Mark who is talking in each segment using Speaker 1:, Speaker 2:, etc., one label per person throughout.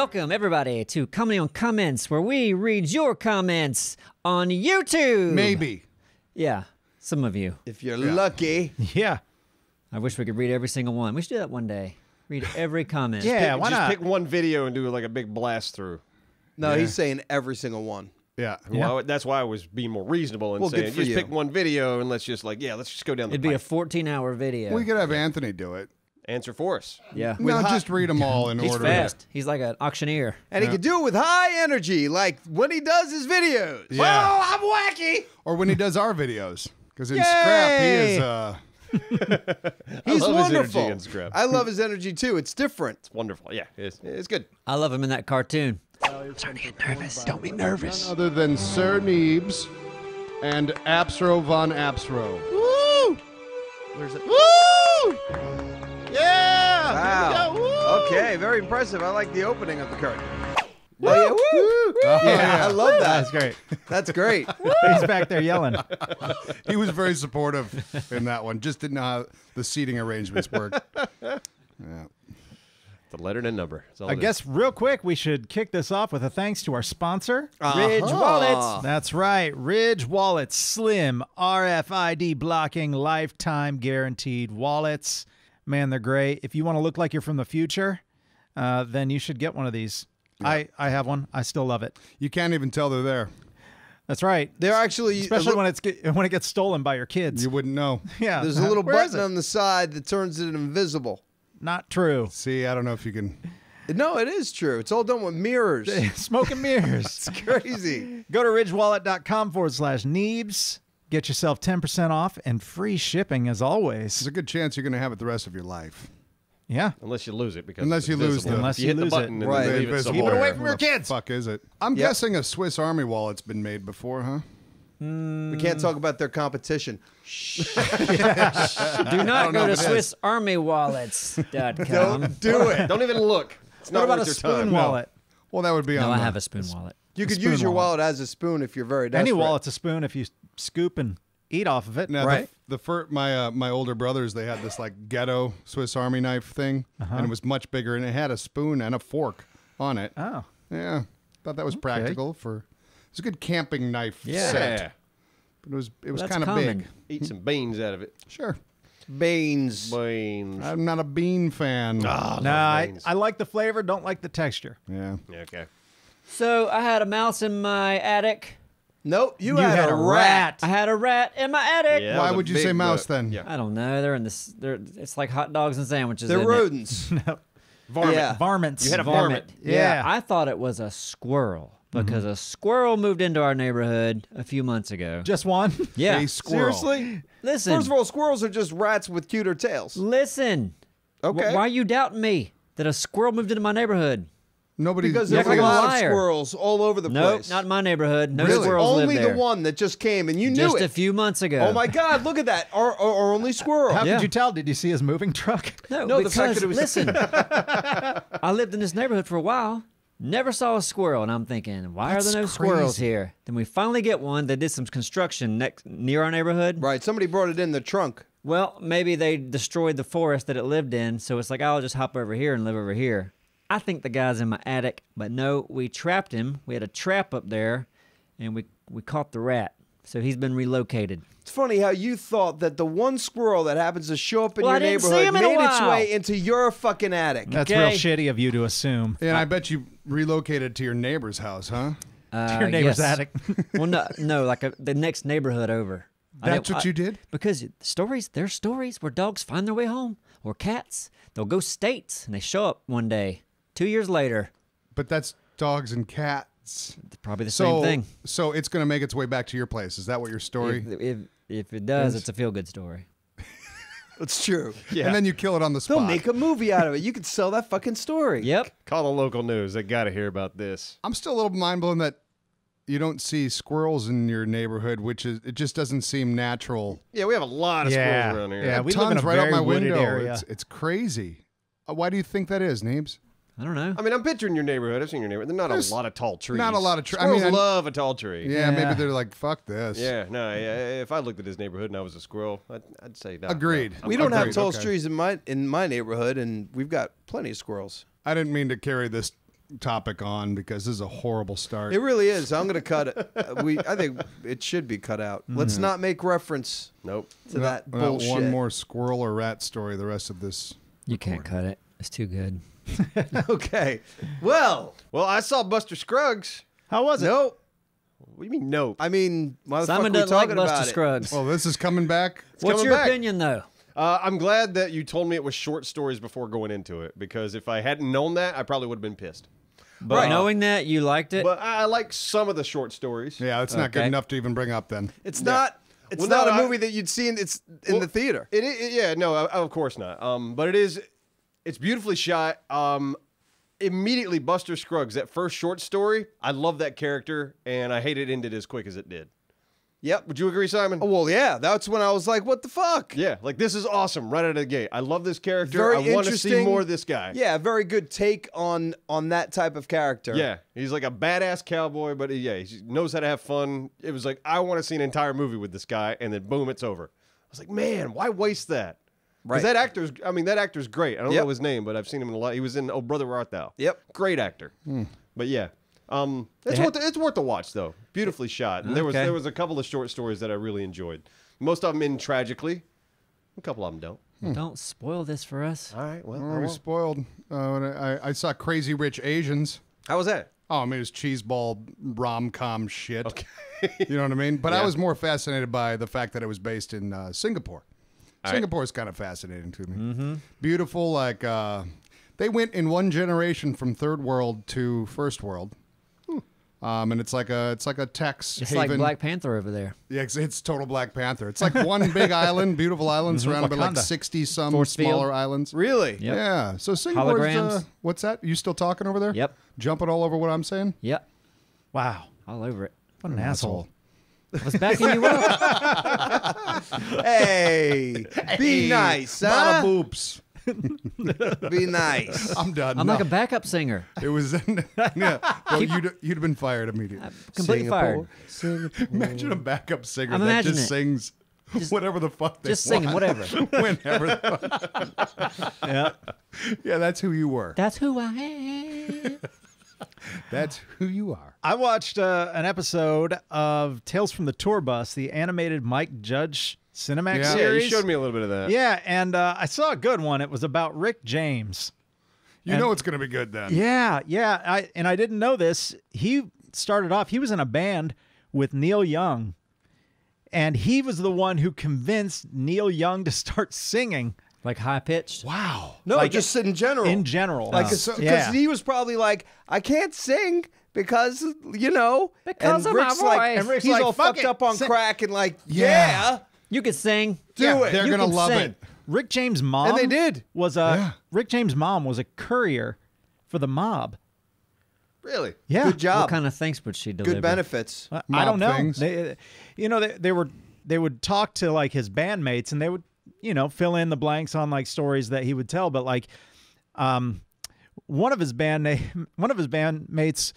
Speaker 1: Welcome, everybody, to Comedy on Comments, where we read your comments on YouTube.
Speaker 2: Maybe.
Speaker 1: Yeah, some of you.
Speaker 3: If you're lucky.
Speaker 2: Yeah.
Speaker 1: I wish we could read every single one. We should do that one day. Read every comment.
Speaker 2: Yeah, why
Speaker 4: just
Speaker 2: not?
Speaker 4: pick one video and do like a big blast through.
Speaker 3: No, he's saying every single one.
Speaker 2: Yeah.
Speaker 4: Well, that's why I was being more reasonable and saying
Speaker 3: good for
Speaker 4: just
Speaker 3: you.
Speaker 4: pick one video and let's just let's just go down the
Speaker 1: It'd be a
Speaker 4: pipe.
Speaker 1: 14-hour video.
Speaker 2: We could have Anthony do it.
Speaker 4: Answer for us.
Speaker 1: Yeah.
Speaker 2: No, just read them all in
Speaker 1: He's
Speaker 2: order.
Speaker 1: fast. He's like an auctioneer.
Speaker 3: And he can do it with high energy, like when he does his videos.
Speaker 2: Yeah.
Speaker 3: Oh, I'm wacky.
Speaker 2: Or when he does our videos. Because in Scrap, he is...
Speaker 3: He's
Speaker 4: love his energy
Speaker 3: wonderful.
Speaker 4: in Scrap.
Speaker 3: I love his energy, too. It's different.
Speaker 4: It's wonderful. Yeah, it's good.
Speaker 1: I love him in that cartoon.
Speaker 3: Starting to get nervous. Don't be nervous.
Speaker 2: None other than Sir Neebs and Apsro von Apsro.
Speaker 3: Woo! Where's it?
Speaker 2: Woo! Yeah!
Speaker 3: Wow. Okay, very impressive. I like the opening of the curtain. Woo! Oh, yeah, woo!
Speaker 2: Yeah.
Speaker 3: I love that.
Speaker 5: That's great.
Speaker 3: That's great.
Speaker 5: He's back there yelling.
Speaker 2: He was very supportive in that one. Just didn't know how the seating arrangements work. Yeah.
Speaker 4: The letter and a number. That's all
Speaker 5: I
Speaker 4: it is.
Speaker 5: guess real quick, we should kick this off with a thanks to our sponsor,
Speaker 1: Ridge Wallets.
Speaker 5: That's right, Ridge Wallets, slim RFID blocking, lifetime guaranteed wallets. Man, they're great. If you want to look like you're from the future, then you should get one of these. Yeah. I have one. I still love it.
Speaker 2: You can't even tell they're there.
Speaker 5: That's right.
Speaker 3: They're actually...
Speaker 5: Especially when it gets stolen by your kids.
Speaker 2: You wouldn't know.
Speaker 5: Yeah.
Speaker 3: There's a little
Speaker 5: Where is
Speaker 3: button
Speaker 5: it?
Speaker 3: on the side that turns it invisible.
Speaker 5: Not true.
Speaker 2: See, I don't know if you can...
Speaker 3: No, it is true. It's all done with mirrors.
Speaker 5: Smoke and mirrors.
Speaker 3: It's crazy.
Speaker 5: Go to ridgewallet.com/Neebs. Get yourself 10% off and free shipping as always.
Speaker 2: There's a good chance you're going to have it the rest of your life.
Speaker 5: Yeah.
Speaker 4: Unless you lose it. Because
Speaker 2: Unless
Speaker 4: it's
Speaker 2: you lose
Speaker 4: invisible.
Speaker 2: the-
Speaker 5: Unless
Speaker 4: If you hit
Speaker 5: you
Speaker 4: the
Speaker 5: lose
Speaker 4: button
Speaker 5: it.
Speaker 4: and
Speaker 3: Right.
Speaker 4: leave it
Speaker 2: Invisible.
Speaker 4: somewhere.
Speaker 5: Keep it away from
Speaker 2: Where
Speaker 5: your
Speaker 2: the
Speaker 5: kids.
Speaker 2: fuck is it? I'm
Speaker 3: Yep.
Speaker 2: guessing a Swiss Army wallet's been made before, huh?
Speaker 3: We can't talk about their competition.
Speaker 1: Do not go to SwissArmyWallets.com.
Speaker 3: Don't do it.
Speaker 4: Don't even look. It's
Speaker 5: What
Speaker 4: not
Speaker 5: about a
Speaker 4: worth your
Speaker 5: spoon
Speaker 4: time.
Speaker 5: wallet?
Speaker 2: Well, that would be
Speaker 1: No,
Speaker 2: on
Speaker 1: I
Speaker 2: the-
Speaker 1: have a spoon wallet.
Speaker 3: You could
Speaker 5: spoon
Speaker 3: use your
Speaker 5: wallet.
Speaker 3: wallet as a spoon if you're very desperate.
Speaker 5: Any wallet's a spoon if you scoop and eat off of it.
Speaker 2: Now,
Speaker 3: Right.
Speaker 2: my older brothers, they had this like ghetto Swiss Army knife thing, and it was much bigger, and it had a spoon and a fork on it.
Speaker 5: Oh.
Speaker 2: Yeah, thought that was practical for. It's a good camping knife
Speaker 1: Yeah.
Speaker 2: set,
Speaker 4: Yeah.
Speaker 2: but it was
Speaker 1: That's
Speaker 2: kind of
Speaker 1: common.
Speaker 2: big.
Speaker 4: Eat some beans out of it.
Speaker 2: Sure,
Speaker 3: Beans.
Speaker 4: Beans.
Speaker 2: I'm not a bean fan.
Speaker 4: Ah,
Speaker 5: No,
Speaker 4: love
Speaker 5: I
Speaker 4: beans.
Speaker 5: like the flavor, don't like the texture.
Speaker 2: Yeah,
Speaker 4: Yeah, okay.
Speaker 1: So I had a mouse in my attic.
Speaker 3: Nope, you,
Speaker 5: You
Speaker 3: had, a rat.
Speaker 1: I had a rat in my attic.
Speaker 4: Yeah,
Speaker 2: why
Speaker 4: that was
Speaker 2: would
Speaker 4: a
Speaker 2: you say
Speaker 4: big
Speaker 2: mouse
Speaker 4: book.
Speaker 2: then?
Speaker 4: Yeah.
Speaker 1: I don't know. They're in this. It's like hot dogs and sandwiches.
Speaker 3: They're
Speaker 1: isn't it?
Speaker 3: rodents.
Speaker 4: Varmint.
Speaker 3: Yeah.
Speaker 5: Varmints.
Speaker 4: You had a
Speaker 1: Varmint.
Speaker 4: varmint.
Speaker 5: Yeah.
Speaker 1: I thought it was a squirrel because a squirrel moved into our neighborhood a few months ago.
Speaker 5: Just one?
Speaker 1: Yeah.
Speaker 2: A squirrel.
Speaker 5: Seriously?
Speaker 1: Listen.
Speaker 3: First of all, squirrels are just rats with cuter tails.
Speaker 1: Listen.
Speaker 3: Okay.
Speaker 1: Why are you doubting me that a squirrel moved into my neighborhood?
Speaker 2: Nobody.
Speaker 3: Because
Speaker 1: You're
Speaker 3: there's
Speaker 1: like
Speaker 3: a
Speaker 1: a
Speaker 3: lot of
Speaker 1: liar.
Speaker 3: squirrels all over the
Speaker 1: Nope,
Speaker 3: place.
Speaker 1: not in my neighborhood. No
Speaker 2: Really?
Speaker 1: squirrels
Speaker 3: Only
Speaker 1: live there.
Speaker 3: the one that just came, and you knew
Speaker 1: Just
Speaker 3: it.
Speaker 1: a few months ago.
Speaker 3: Oh my God! Look at that. Our only squirrel.
Speaker 5: How
Speaker 1: Yeah.
Speaker 5: could you tell? Did you see his moving truck?
Speaker 1: No,
Speaker 3: No, the
Speaker 1: because,
Speaker 3: fact that it was-
Speaker 1: listen, I lived in this neighborhood for a while, never saw a squirrel, and I'm thinking, why are there no squirrels
Speaker 2: crazy.
Speaker 1: here? Then we finally get one. They did some construction near our neighborhood.
Speaker 3: Right. Somebody brought it in the trunk.
Speaker 1: Well, maybe they destroyed the forest that it lived in, so it's like, I'll just hop over here and live over here. I think the guy's in my attic, but no, we trapped him. We had a trap up there, and we caught the rat. So he's been relocated.
Speaker 3: It's funny how you thought that the one squirrel that happens to show up in
Speaker 1: Well,
Speaker 3: your
Speaker 1: I didn't see
Speaker 3: neighborhood
Speaker 1: him in a
Speaker 3: made its
Speaker 1: while.
Speaker 3: way into your fucking attic.
Speaker 5: That's
Speaker 1: Okay.
Speaker 5: real shitty of you to assume.
Speaker 2: And I bet you relocated to your neighbor's house, huh?
Speaker 5: Your neighbor's
Speaker 1: yes.
Speaker 5: attic.
Speaker 1: Well, no, like the next neighborhood over.
Speaker 2: That's what you did?
Speaker 1: Because there's stories where dogs find their way home, or cats. They'll go states, and they show up one day. 2 years later,
Speaker 2: But that's dogs and cats.
Speaker 1: it's probably the same thing.
Speaker 2: So it's going to make its way back to your place. Is that what your story?
Speaker 1: If it does, it's a feel-good story.
Speaker 3: It's true.
Speaker 4: Yeah.
Speaker 2: And then you kill it on the spot.
Speaker 3: They'll make a movie out of it. You could sell that fucking story.
Speaker 1: Yep.
Speaker 4: Call the local news. They got to hear about this.
Speaker 2: I'm still a little mind blown that you don't see squirrels in your neighborhood, which is it just doesn't seem natural.
Speaker 4: Yeah, we have a lot of
Speaker 5: Yeah.
Speaker 4: squirrels around here.
Speaker 5: Yeah, we live
Speaker 2: Tons
Speaker 5: in a
Speaker 2: right out
Speaker 5: very
Speaker 2: my
Speaker 5: wooded
Speaker 2: window.
Speaker 5: area.
Speaker 2: It's crazy. Why do you think that is, Neebs?
Speaker 1: I don't know.
Speaker 4: I mean, I'm picturing your neighborhood. I've seen your neighborhood. There's
Speaker 2: There's
Speaker 4: not a lot of tall trees.
Speaker 2: not a lot of trees. I
Speaker 4: Squirrels
Speaker 2: mean,
Speaker 4: love a tall tree.
Speaker 2: Yeah,
Speaker 5: Yeah.
Speaker 2: maybe they're like, fuck this.
Speaker 4: Yeah, no. Yeah, if I looked at his neighborhood and I was a squirrel, I'd say no.
Speaker 2: Agreed.
Speaker 4: No.
Speaker 3: We don't have
Speaker 2: Agreed,
Speaker 3: tall
Speaker 2: okay.
Speaker 3: trees in my neighborhood, and we've got plenty of squirrels.
Speaker 2: I didn't mean to carry this topic on because this is a horrible start.
Speaker 3: It really is. I'm going to cut it. I think it should be cut out. Let's not make reference
Speaker 4: Nope.
Speaker 3: to that
Speaker 2: Not
Speaker 3: bullshit.
Speaker 2: one more squirrel or rat story the rest of this.
Speaker 1: You can't cut it. It's too good.
Speaker 3: Okay. Well,
Speaker 4: I saw Buster Scruggs.
Speaker 5: How was it?
Speaker 3: nope.
Speaker 4: What do you mean, nope?
Speaker 3: I mean, why the
Speaker 1: Simon
Speaker 3: fuck are we
Speaker 1: doesn't like
Speaker 3: talking
Speaker 1: Buster
Speaker 3: about it?
Speaker 1: Scruggs.
Speaker 2: Well, this is coming back.
Speaker 1: What's
Speaker 4: coming
Speaker 1: your
Speaker 4: back.
Speaker 1: opinion, though?
Speaker 4: I'm glad that you told me it was short stories before going into it, because if I hadn't known that, I probably would have been pissed.
Speaker 1: But knowing that, you liked it?
Speaker 4: But I like some of the short stories.
Speaker 2: Yeah, it's not good
Speaker 1: Okay.
Speaker 2: enough to even bring up then.
Speaker 3: It's not. It's
Speaker 4: Well,
Speaker 3: not
Speaker 4: no,
Speaker 3: a
Speaker 4: I-
Speaker 3: movie that you'd see in the theater.
Speaker 4: Yeah, no, of course not. But it is. It's beautifully shot. Immediately, Buster Scruggs, that first short story, I love that character, and I hate it ended as quick as it did.
Speaker 3: Yep.
Speaker 4: Would you agree, Simon?
Speaker 3: Oh, well, yeah. That's when I was like, what the fuck?
Speaker 4: Yeah, like this is awesome right out of the gate. I love this character.
Speaker 3: Very
Speaker 4: I want to see
Speaker 3: interesting.
Speaker 4: more of this guy.
Speaker 3: Yeah, very good take on that type of character.
Speaker 4: Yeah, he's like a badass cowboy, but he knows how to have fun. It was like, I want to see an entire movie with this guy, and then boom, it's over. I was like, man, why waste that?
Speaker 3: Right.
Speaker 4: Because that actor's great. I don't
Speaker 3: Yep.
Speaker 4: know his name, but I've seen him in a lot. He was in Oh Brother Where Art Thou.
Speaker 3: Yep.
Speaker 4: Great actor. But yeah, it's worth the watch though. Beautifully shot. And there
Speaker 1: Okay.
Speaker 4: was a couple of short stories that I really enjoyed. Most of them end tragically. A couple of them don't.
Speaker 1: Don't spoil this for us.
Speaker 4: All right, well,
Speaker 2: I was spoiled. I saw Crazy Rich Asians.
Speaker 4: how was that?
Speaker 2: Oh, I mean, it's cheeseball rom-com shit. Okay. You know what I mean? But I was more fascinated by the fact that it was based in Singapore. Singapore is kind of fascinating to me. Beautiful, like they went in one generation from third world to first world. And it's like a tax
Speaker 1: It's
Speaker 2: haven.
Speaker 1: like Black Panther over there.
Speaker 2: Yeah, it's total Black Panther. It's like one big island, beautiful island, surrounded by like
Speaker 5: Wakanda.
Speaker 2: 60 some
Speaker 1: Force field.
Speaker 2: smaller islands.
Speaker 3: Really?
Speaker 1: Yep.
Speaker 2: Yeah. So Singapore's,
Speaker 1: Holograms.
Speaker 2: what's that? You still talking over there?
Speaker 1: Yep.
Speaker 2: Jumping all over what I'm saying?
Speaker 1: Yep.
Speaker 5: Wow.
Speaker 1: All over it.
Speaker 5: What an asshole.
Speaker 1: I was backing you up.
Speaker 3: Hey, be nice,
Speaker 2: Bada
Speaker 3: huh?
Speaker 2: boops.
Speaker 3: Be nice.
Speaker 2: I'm done.
Speaker 1: I'm
Speaker 2: No.
Speaker 1: like a backup singer.
Speaker 2: It was, yeah. Well, you'd have been fired immediately.
Speaker 1: Completely fired.
Speaker 2: Imagine a backup singer
Speaker 1: I'm
Speaker 2: that
Speaker 1: imagining
Speaker 2: just
Speaker 1: it.
Speaker 2: sings whatever the fuck they
Speaker 1: Just singing,
Speaker 2: want.
Speaker 1: whatever.
Speaker 2: Whenever the fuck.
Speaker 5: Yeah.
Speaker 2: Yeah, that's who you were.
Speaker 1: That's who I am.
Speaker 2: That's who you are.
Speaker 5: I watched an episode of Tales from the Tour Bus, the animated Mike Judge Cinemax
Speaker 2: Yeah.
Speaker 4: Yeah,
Speaker 5: series.
Speaker 4: you showed me a little bit of that.
Speaker 5: Yeah, and I saw a good one. It was about Rick James.
Speaker 2: You know it's going to be good then.
Speaker 5: Yeah. I didn't know this. He started off, he was in a band with Neil Young, and he was the one who convinced Neil Young to start singing
Speaker 1: Like high pitched.
Speaker 2: Wow.
Speaker 3: No,
Speaker 5: Like,
Speaker 3: just in general.
Speaker 5: in general.
Speaker 3: Like, because
Speaker 5: Yeah.
Speaker 3: he was probably like, I can't sing because, you know.
Speaker 1: Because
Speaker 3: and
Speaker 1: of my
Speaker 3: Rick's like,
Speaker 1: voice.
Speaker 3: and
Speaker 5: Rick's
Speaker 3: he's
Speaker 5: like,
Speaker 3: all
Speaker 5: "Fuck
Speaker 3: fucked
Speaker 5: it,
Speaker 3: up on
Speaker 5: sing."
Speaker 3: crack and like,
Speaker 2: Yeah.
Speaker 3: yeah.
Speaker 1: You could sing.
Speaker 3: Do it.
Speaker 2: They're
Speaker 1: You
Speaker 2: going to
Speaker 1: can
Speaker 2: love
Speaker 1: sing.
Speaker 2: it.
Speaker 5: Rick James' mom
Speaker 3: And they did.
Speaker 5: was Rick James' mom was a courier for the mob.
Speaker 4: Really?
Speaker 5: Yeah.
Speaker 3: Good job.
Speaker 1: What kind of things would she deliver?
Speaker 3: Good benefits.
Speaker 5: I
Speaker 2: Mob
Speaker 5: don't know.
Speaker 2: things.
Speaker 5: They would talk to like his bandmates, and they would fill in the blanks on like stories that he would tell. But like, one of his bandmates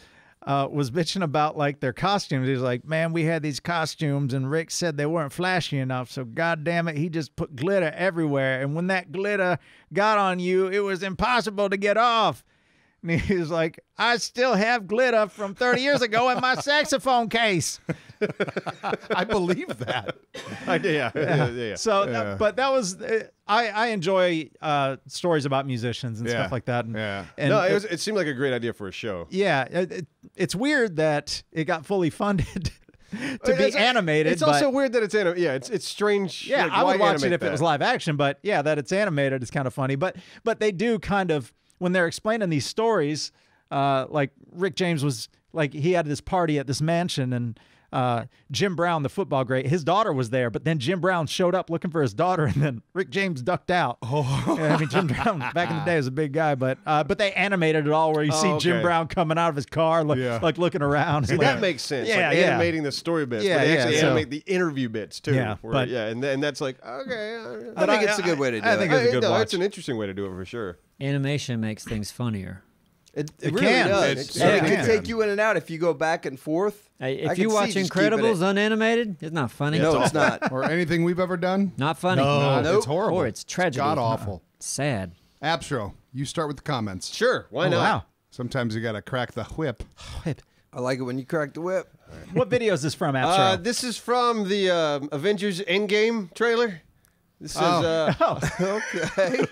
Speaker 5: was bitching about like their costumes. He was like, "Man, we had these costumes, and Rick said they weren't flashy enough. So God damn it, he just put glitter everywhere. And when that glitter got on you, it was impossible to get off." And he was like, "I still have glitter from 30 years ago in my saxophone case."
Speaker 2: I believe that.
Speaker 4: Yeah.
Speaker 5: So,
Speaker 2: Yeah.
Speaker 5: but that was I enjoy stories about musicians and
Speaker 2: Yeah.
Speaker 5: stuff like that. And,
Speaker 2: Yeah.
Speaker 5: and
Speaker 4: No, it seemed like a great idea for a show.
Speaker 5: yeah, it's weird that it got fully funded to be animated.
Speaker 4: It's
Speaker 5: but,
Speaker 4: also weird that it's animated. Yeah, it's strange.
Speaker 5: yeah,
Speaker 4: like,
Speaker 5: I
Speaker 4: why
Speaker 5: would watch it
Speaker 4: animate
Speaker 5: if it
Speaker 4: that?
Speaker 5: was live action. But yeah, that it's animated is kind of funny. But they do kind of, when they're explaining these stories, like Rick James was like, he had this party at this mansion, and Jim Brown, the football great, his daughter was there, but then Jim Brown showed up looking for his daughter, and then Rick James ducked out. Yeah, I mean, Jim Brown back in the day was a big guy, but they animated it all where you see Jim
Speaker 4: okay.
Speaker 5: Brown coming out of his car, like looking around.
Speaker 4: See,
Speaker 5: Like,
Speaker 4: that makes sense.
Speaker 5: Yeah,
Speaker 4: like
Speaker 5: yeah.
Speaker 4: animating the story bits,
Speaker 5: Yeah,
Speaker 4: but they
Speaker 5: yeah,
Speaker 4: actually
Speaker 5: so-
Speaker 4: animate the interview bits too.
Speaker 5: Yeah,
Speaker 4: where-
Speaker 5: but-
Speaker 4: and that's like okay.
Speaker 3: I think it's a good way to do
Speaker 5: I
Speaker 3: it.
Speaker 5: think it's a good
Speaker 4: no,
Speaker 5: watch.
Speaker 4: it's an interesting way to do it for sure.
Speaker 1: Animation makes things funnier.
Speaker 3: It
Speaker 5: It
Speaker 3: really
Speaker 5: can.
Speaker 3: does.
Speaker 2: It
Speaker 3: And it
Speaker 5: can.
Speaker 3: can take you in and out if you go back and forth.
Speaker 1: Hey,
Speaker 3: I
Speaker 1: if
Speaker 3: can
Speaker 1: you
Speaker 3: see
Speaker 1: watch
Speaker 3: just keeping
Speaker 1: Incredibles
Speaker 3: it.
Speaker 1: unanimated, it's not funny.
Speaker 3: No, it's not.
Speaker 2: Or anything we've ever done.
Speaker 1: Not funny.
Speaker 2: No,
Speaker 3: Nope.
Speaker 2: it's horrible.
Speaker 1: Or it's tragedy.
Speaker 2: God awful.
Speaker 1: Sad.
Speaker 2: Abstro, you start with the comments.
Speaker 4: Sure, why
Speaker 5: Oh,
Speaker 4: not?
Speaker 5: wow.
Speaker 2: Sometimes you got to crack the whip.
Speaker 3: I like it when you crack the whip.
Speaker 5: What video is this from, Absro?
Speaker 4: This is from the Avengers Endgame trailer. This is
Speaker 3: Okay.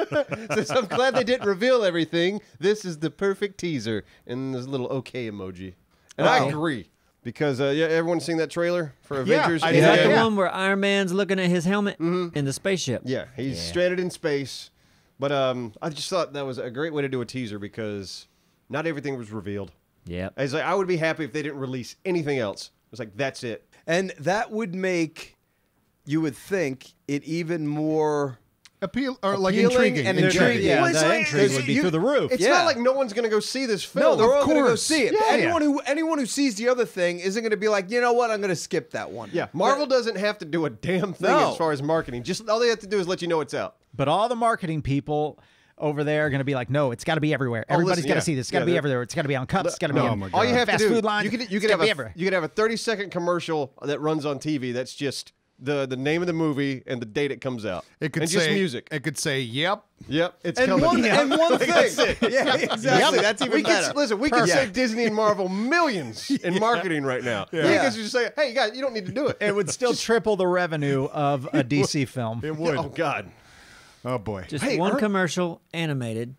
Speaker 4: Since I'm glad they didn't reveal everything, this is the perfect teaser. And there's a little okay emoji. And I agree. Because, yeah, everyone seen that trailer for Avengers?
Speaker 5: I
Speaker 1: Is
Speaker 5: did.
Speaker 1: that the
Speaker 5: Yeah.
Speaker 1: one where Iron Man's looking at his helmet in the spaceship?
Speaker 4: Yeah, he's stranded in space. But I just thought that was a great way to do a teaser because not everything was revealed.
Speaker 1: Yep.
Speaker 4: I was like, I would be happy if they didn't release anything else. It was like, that's it.
Speaker 3: And that would make, you would think, it even more
Speaker 2: Appeal or like
Speaker 3: appealing
Speaker 2: intriguing.
Speaker 3: and
Speaker 2: Intriguing.
Speaker 3: intriguing.
Speaker 5: Yeah,
Speaker 3: Well, it's
Speaker 5: the
Speaker 3: like-
Speaker 5: intrigue would be through the roof.
Speaker 4: It's
Speaker 3: Yeah.
Speaker 4: not like no one's going to go see this film.
Speaker 3: No, they're all going to go
Speaker 2: course.
Speaker 3: see it.
Speaker 4: Yeah.
Speaker 3: Anyone who sees the other thing isn't going to be like, you know what, I'm going to skip that one.
Speaker 4: Yeah, Marvel doesn't have to do a damn thing
Speaker 3: No.
Speaker 4: as far as marketing. Just all they have to do is let you know it's out.
Speaker 5: But all the marketing people over there are going to be like, no, it's got to be everywhere. Everybody's
Speaker 4: listen,
Speaker 5: got to
Speaker 4: yeah.
Speaker 5: see this. It's got to
Speaker 4: Yeah,
Speaker 5: be
Speaker 4: they're-
Speaker 5: everywhere. It's got to be on cups. It's got to be
Speaker 2: No,
Speaker 5: on
Speaker 2: my God.
Speaker 4: All you have
Speaker 5: fast
Speaker 4: to do,
Speaker 5: food lines.
Speaker 4: you
Speaker 5: It's
Speaker 4: could
Speaker 5: gotta
Speaker 4: have
Speaker 5: be
Speaker 4: a
Speaker 5: everywhere.
Speaker 4: you could have a 30-second commercial that runs on TV. That's just the name of the movie and the date it comes out.
Speaker 2: It could
Speaker 4: and
Speaker 2: say
Speaker 4: just music.
Speaker 2: It could say, "Yep."
Speaker 4: Yep, it's
Speaker 3: And
Speaker 4: coming.
Speaker 3: one, and one thing.
Speaker 4: That's it.
Speaker 3: Yeah, exactly. That's even
Speaker 4: we
Speaker 3: better.
Speaker 4: could listen. We could save Disney and Marvel millions in marketing right now. Yeah.
Speaker 3: Yeah.
Speaker 4: Because you just say, "Hey, guys, you don't need to do it."
Speaker 5: It would still triple the revenue of a DC film.
Speaker 2: It would.
Speaker 4: Oh God.
Speaker 2: Oh boy.
Speaker 1: Just
Speaker 4: Hey,
Speaker 1: one
Speaker 4: Art-
Speaker 1: commercial animated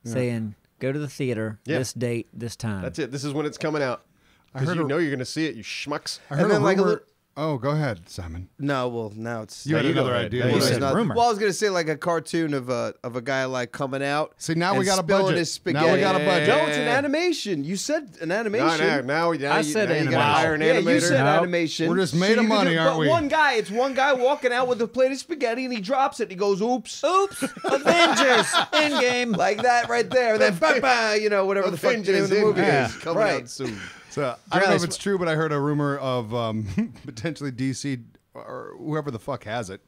Speaker 1: saying, go to the theater
Speaker 4: Yeah.
Speaker 1: this date, this time.
Speaker 4: That's it. This is when it's coming out. Because
Speaker 2: heard
Speaker 4: you
Speaker 2: a-
Speaker 4: know you're going to see it, you schmucks.
Speaker 2: I heard
Speaker 3: And
Speaker 2: a
Speaker 3: then, like, a
Speaker 2: rumor.
Speaker 3: little-
Speaker 2: Oh, go ahead, Simon.
Speaker 3: No, well, now it's...
Speaker 2: You had
Speaker 4: you go
Speaker 2: another
Speaker 4: ahead.
Speaker 2: idea.
Speaker 4: You
Speaker 2: Go
Speaker 5: said
Speaker 2: ahead.
Speaker 5: rumor.
Speaker 3: Well, I was going to say like a cartoon of a guy like coming out.
Speaker 2: See, now we
Speaker 3: and
Speaker 2: got a
Speaker 3: spilling
Speaker 2: budget.
Speaker 3: his spaghetti.
Speaker 2: Now we got a budget.
Speaker 3: No, it's an animation. You said an animation.
Speaker 4: Now
Speaker 1: I said
Speaker 4: you got to
Speaker 1: animation.
Speaker 4: hire an
Speaker 3: Yeah,
Speaker 4: animator.
Speaker 3: you said
Speaker 5: No.
Speaker 3: animation.
Speaker 2: We're just made of
Speaker 3: you could
Speaker 2: money,
Speaker 3: do-
Speaker 2: aren't
Speaker 3: but
Speaker 2: we?
Speaker 3: It's one guy walking out with a plate of spaghetti and he drops it and he goes, oops.
Speaker 1: Oops! Avengers! Endgame!
Speaker 3: Like that right there. And then, ba-ba, you know, whatever the fuck the name of the
Speaker 4: Avengers
Speaker 3: movie
Speaker 4: Endgame
Speaker 3: is.
Speaker 4: is coming
Speaker 3: Right.
Speaker 4: out soon.
Speaker 2: So I don't know if
Speaker 5: Guys,
Speaker 2: it's true, but I heard a rumor of potentially DC or whoever the fuck has it.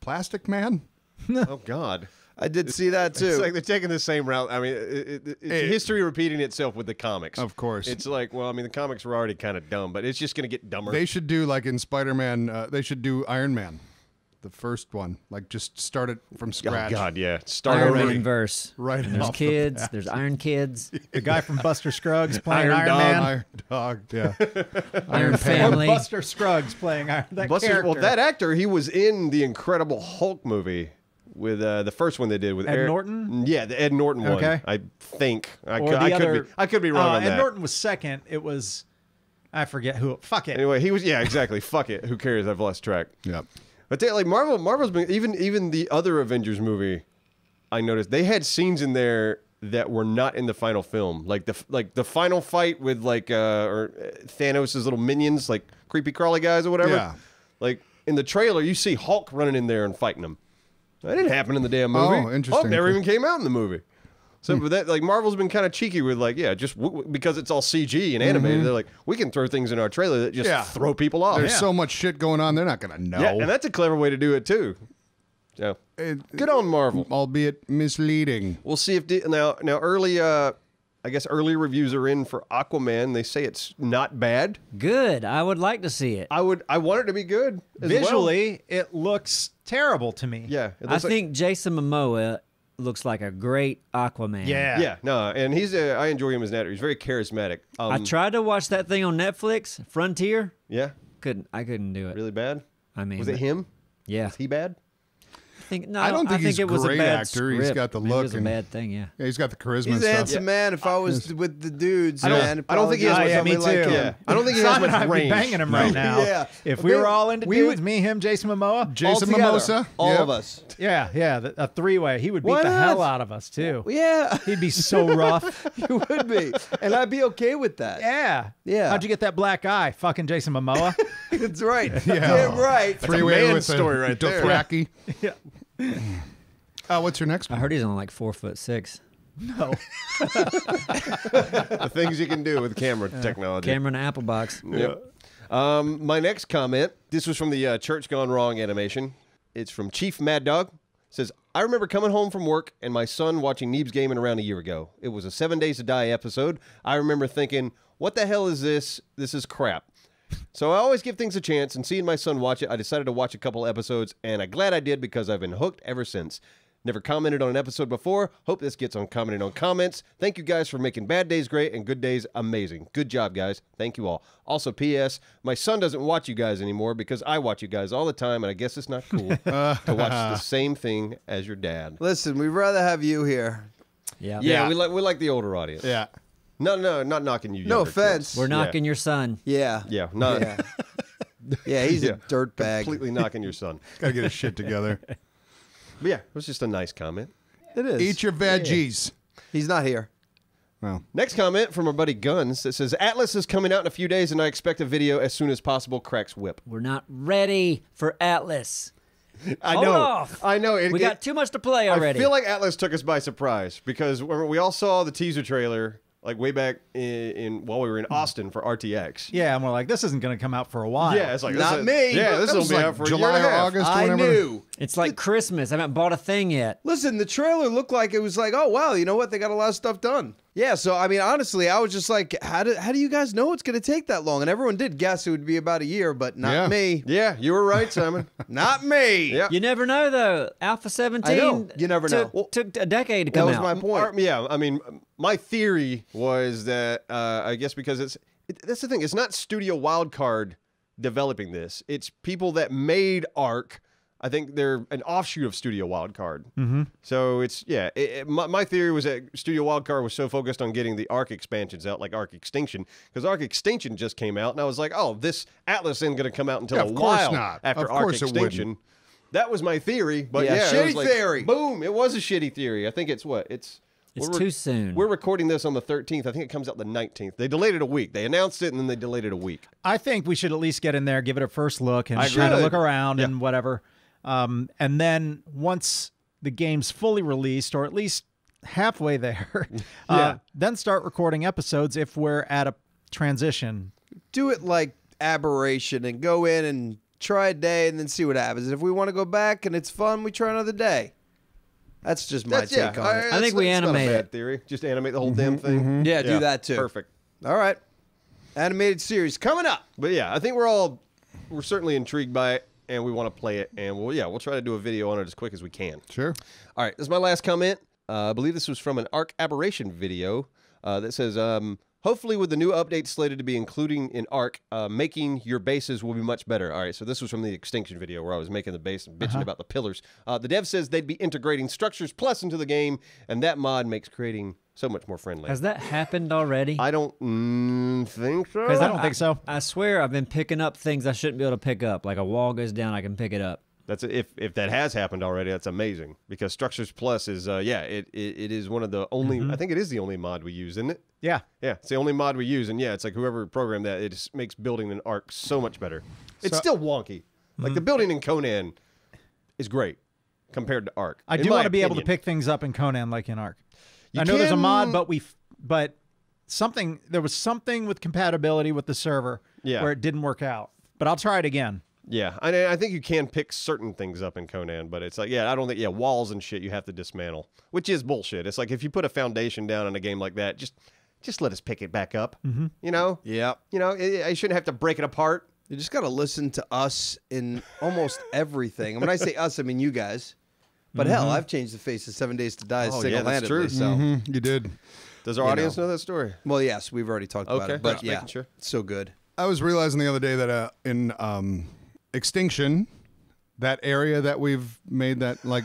Speaker 2: Plastic Man?
Speaker 4: Oh God.
Speaker 3: I did see that too.
Speaker 4: It's like they're taking the same route. I mean, it's history repeating itself with the comics.
Speaker 2: Of course.
Speaker 4: It's like, well, I mean, the comics were already kind of dumb, but it's just going to get dumber.
Speaker 2: They should do like in Spider-Man. They should do Iron Man, the first one. Like just start it from
Speaker 4: oh
Speaker 2: scratch.
Speaker 4: God, yeah. Start
Speaker 1: Iron
Speaker 4: already.
Speaker 1: Man verse.
Speaker 2: Right
Speaker 1: And there's
Speaker 2: off the
Speaker 1: kids.
Speaker 2: bat.
Speaker 1: There's Iron Kids.
Speaker 5: The guy from Buster Scruggs playing
Speaker 4: Iron
Speaker 5: Iron,
Speaker 4: Dog.
Speaker 5: Man.
Speaker 2: Iron Dog. Yeah.
Speaker 1: Iron
Speaker 5: Or
Speaker 1: Family.
Speaker 5: Buster Scruggs playing Iron that
Speaker 4: Buster,
Speaker 5: character.
Speaker 4: well, that actor, he was in the Incredible Hulk movie with the first one they did with
Speaker 5: Ed Norton?
Speaker 4: Yeah, the Ed Norton one.
Speaker 5: Okay.
Speaker 4: I think. I
Speaker 5: Or
Speaker 4: could,
Speaker 5: the
Speaker 4: I could
Speaker 5: other,
Speaker 4: be. I could be wrong on
Speaker 5: Ed
Speaker 4: that.
Speaker 5: Norton was second. It was, I forget who. Fuck it.
Speaker 4: Anyway, he was. Yeah, exactly. Fuck it. Who cares? I've lost track.
Speaker 2: Yep.
Speaker 4: But they, like Marvel's been even the other Avengers movie. I noticed they had scenes in there that were not in the final film, like the final fight with or Thanos' little minions, like creepy crawly guys or whatever.
Speaker 2: Yeah.
Speaker 4: Like in the trailer, you see Hulk running in there and fighting them. That didn't happen in the damn movie.
Speaker 2: Oh, interesting.
Speaker 4: Hulk never even came out in the movie. So but that, like, Marvel's been kind of cheeky with, like, yeah, just because it's all CG and animated, they're like, we can throw things in our trailer that just throw people off.
Speaker 2: There's so much shit going on, they're not going to know.
Speaker 4: Yeah, and that's a clever way to do it too. So good on Marvel.
Speaker 2: Albeit misleading.
Speaker 4: We'll see if now early. I guess early reviews are in for Aquaman. They say it's not bad.
Speaker 1: Good. I would like to see it.
Speaker 4: I want it to be good. As well.
Speaker 5: Visually, it looks terrible to me.
Speaker 4: Yeah. It
Speaker 1: I
Speaker 4: looks like-
Speaker 1: think Jason Momoa looks like a great Aquaman.
Speaker 5: Yeah.
Speaker 4: Yeah, no, and I enjoy him as an actor. He's very charismatic.
Speaker 1: I tried to watch that thing on Netflix, Frontier.
Speaker 4: Yeah,
Speaker 1: I couldn't do it.
Speaker 4: really bad.
Speaker 1: I mean,
Speaker 4: Was it him?
Speaker 1: Yeah.
Speaker 4: Was he bad?
Speaker 1: I
Speaker 2: don't think he's
Speaker 1: it was
Speaker 2: a great
Speaker 1: a bad
Speaker 2: actor. He's
Speaker 1: script.
Speaker 2: got the
Speaker 1: Maybe
Speaker 2: look
Speaker 1: It was a
Speaker 2: and-
Speaker 1: bad thing. Yeah.
Speaker 2: Yeah, he's got the charisma
Speaker 3: He's
Speaker 2: and
Speaker 3: a
Speaker 2: stuff.
Speaker 3: handsome man. If I was with the dudes,
Speaker 4: I don't-
Speaker 3: man,
Speaker 4: I don't think he has
Speaker 3: probably
Speaker 4: much-
Speaker 3: somebody
Speaker 5: me
Speaker 3: like
Speaker 5: too.
Speaker 3: him.
Speaker 4: Yeah, I don't think he has
Speaker 5: Simon
Speaker 4: much
Speaker 5: and I'd be
Speaker 4: range.
Speaker 5: banging him right now.
Speaker 3: Yeah.
Speaker 5: If we were all into
Speaker 3: we
Speaker 5: dudes,
Speaker 3: would-
Speaker 5: me, him, Jason Momoa.
Speaker 2: Jason
Speaker 3: All together.
Speaker 2: Mimosa.
Speaker 3: All
Speaker 2: Yep.
Speaker 3: of us.
Speaker 5: Yeah, a three-way. He would beat
Speaker 3: Why
Speaker 5: the
Speaker 3: not?
Speaker 5: hell out of us too.
Speaker 3: Yeah,
Speaker 5: He'd be so rough.
Speaker 3: you would be, and I'd be okay with that.
Speaker 5: Yeah.
Speaker 3: Yeah.
Speaker 5: How'd you get that black eye? Fucking Jason Momoa.
Speaker 3: That's right.
Speaker 2: Yeah.
Speaker 3: Damn right.
Speaker 2: Three-way
Speaker 4: man
Speaker 2: with
Speaker 4: story right there.
Speaker 2: Dothraki.
Speaker 5: Yeah.
Speaker 2: What's your next
Speaker 1: I
Speaker 2: one?
Speaker 1: heard he's only like 4'6".
Speaker 5: No.
Speaker 4: The things you can do with camera technology.
Speaker 1: Camera in an apple box.
Speaker 4: Yep. My next comment, this was from the Church Gone Wrong animation. It's from Chief Mad Dog. It says, I remember coming home from work and my son watching Neebs Gaming around a year ago. It was a 7 Days to Die episode. I remember thinking, what the hell is this? This is crap. So I always give things a chance, and seeing my son watch it, I decided to watch a couple episodes, and I'm glad I did because I've been hooked ever since. Never commented on an episode before. Hope this gets on commented on comments. Thank you guys for making bad days great and good days amazing. Good job, guys. Thank you all. Also, P.S. My son doesn't watch you guys anymore because I watch you guys all the time, and I guess it's not cool to watch the same thing as your dad.
Speaker 3: Listen, we'd rather have you here.
Speaker 1: Yeah.
Speaker 4: Yeah, we like the older audience.
Speaker 2: Yeah.
Speaker 4: No, not knocking you.
Speaker 3: No
Speaker 4: younger
Speaker 3: offense.
Speaker 4: kids.
Speaker 1: We're knocking your son.
Speaker 3: Yeah.
Speaker 4: Yeah, not
Speaker 3: Yeah. Yeah, he's a dirtbag.
Speaker 4: completely knocking your son.
Speaker 2: Got to get his shit together.
Speaker 4: But yeah, it was just a nice comment.
Speaker 3: It is.
Speaker 2: Eat your veggies.
Speaker 3: He's not here.
Speaker 2: Well,
Speaker 4: Next comment from our buddy Guns that says, Atlas is coming out in a few days and I expect a video as soon as possible. Cracks whip.
Speaker 1: We're not ready for Atlas.
Speaker 4: I
Speaker 1: Hold
Speaker 4: know.
Speaker 1: off.
Speaker 4: I know.
Speaker 1: We got too much to play already.
Speaker 4: I feel like Atlas took us by surprise because when we all saw the teaser trailer like way back in while we were in Austin for RTX.
Speaker 5: Yeah, and we're like, this isn't going to come out for a while.
Speaker 4: Yeah, it's like
Speaker 3: Not
Speaker 4: this
Speaker 3: me.
Speaker 4: Yeah, this
Speaker 2: that
Speaker 4: will
Speaker 2: was
Speaker 4: be
Speaker 2: like
Speaker 4: out for
Speaker 2: July
Speaker 4: a year
Speaker 2: or
Speaker 4: and a half.
Speaker 2: August.
Speaker 3: I
Speaker 2: whenever.
Speaker 3: knew.
Speaker 1: It's like Christmas. I haven't bought a thing yet.
Speaker 3: Listen, the trailer looked like it was like, oh, wow, you know what? They got a lot of stuff done. Yeah, so, I mean, honestly, I was just like, how do you guys know it's going to take that long? And everyone did guess it would be about a year, but not
Speaker 2: Yeah.
Speaker 3: me.
Speaker 4: Yeah, you were right, Simon.
Speaker 3: Not me.
Speaker 4: Yeah.
Speaker 1: You never know, though. Alpha 17
Speaker 3: I know. You never know.
Speaker 1: took a decade to
Speaker 3: That
Speaker 1: come
Speaker 3: was
Speaker 1: out.
Speaker 3: my point.
Speaker 4: Yeah, I mean, my theory was that I guess because that's the thing. It's not Studio Wildcard developing this. It's people that made Ark. I think they're an offshoot of Studio Wildcard. Mm-hmm. So it's, my theory was that Studio Wildcard was so focused on getting the Ark expansions out, like Ark Extinction, because Ark Extinction just came out, and I was like, oh, this Atlas isn't going to come out until
Speaker 2: Yeah,
Speaker 4: a
Speaker 2: of course
Speaker 4: while
Speaker 2: not.
Speaker 4: after
Speaker 2: Of
Speaker 4: Ark
Speaker 2: course it
Speaker 4: Extinction.
Speaker 2: wouldn't.
Speaker 4: That was my theory, but
Speaker 3: Yeah,
Speaker 4: yeah, it
Speaker 3: shitty
Speaker 4: was like,
Speaker 3: theory.
Speaker 4: boom, it was a shitty theory. I think it's what?
Speaker 1: It's
Speaker 4: we're-
Speaker 1: too soon.
Speaker 4: We're recording this on the 13th. I think it comes out the 19th. They delayed it a week. They announced it, and then they delayed it a week.
Speaker 5: I think we should at least get in there, give it a first look, and
Speaker 4: I
Speaker 5: kind of
Speaker 4: agree.
Speaker 5: look around
Speaker 4: Yeah.
Speaker 5: and whatever. And then once the game's fully released, or at least halfway there, then start recording episodes if we're at a transition.
Speaker 3: Do it like Aberration and go in and try a day and then see what happens. If we want to go back and it's fun, we try another day. That's just my take on it.
Speaker 1: I think we
Speaker 4: that's not a
Speaker 1: animate
Speaker 4: bad
Speaker 1: it.
Speaker 4: theory. Just animate the whole damn thing.
Speaker 3: Yeah, do that too.
Speaker 4: Perfect.
Speaker 3: All right. Animated series coming up.
Speaker 4: But yeah, I think we're certainly intrigued by it, and we want to play it, and we'll try to do a video on it as quick as we can.
Speaker 2: Sure.
Speaker 4: All right, this is my last comment. I believe this was from an Ark Aberration video that says, hopefully with the new updates slated to be including in Ark, making your bases will be much better. All right, so this was from the Extinction video where I was making the base and bitching about the pillars. The dev says they'd be integrating Structures Plus into the game, and that mod makes creating so much more friendly.
Speaker 1: Has that happened already?
Speaker 4: I don't think so.
Speaker 5: I don't think so.
Speaker 1: I swear I've been picking up things I shouldn't be able to pick up. Like a wall goes down, I can pick it up.
Speaker 4: That's if that has happened already, that's amazing because Structures Plus is it is one of the only I think it is the only mod we use, isn't it?
Speaker 5: Yeah.
Speaker 4: Yeah, it's the only mod we use, and yeah, it's like whoever programmed that, it just makes building an Ark so much better. It's still wonky. Like the building in Conan is great compared to Ark.
Speaker 5: I do want to be able to pick things up in Conan like in Ark. I know there's a mod, but there was something with compatibility with the server where it didn't work out. But I'll try it again.
Speaker 4: Yeah, I think you can pick certain things up in Conan, but it's like, I don't think, walls and shit you have to dismantle, which is bullshit. It's like if you put a foundation down in a game like that, just let us pick it back up. Mm-hmm. You know?
Speaker 3: Yeah.
Speaker 4: You know, I shouldn't have to break it apart.
Speaker 3: You just got to listen to us in almost everything. And when I say us, I mean you guys. But hell, I've changed the face of 7 Days to Die single-handedly.
Speaker 4: true.
Speaker 3: So,
Speaker 2: You did.
Speaker 4: Does our audience know that story?
Speaker 3: well, yes, we've already talked about
Speaker 4: Okay,
Speaker 3: it. But
Speaker 4: just
Speaker 3: yeah,
Speaker 4: making sure.
Speaker 3: so good.
Speaker 2: I was realizing the other day that in Extinction, that area that we've made that like,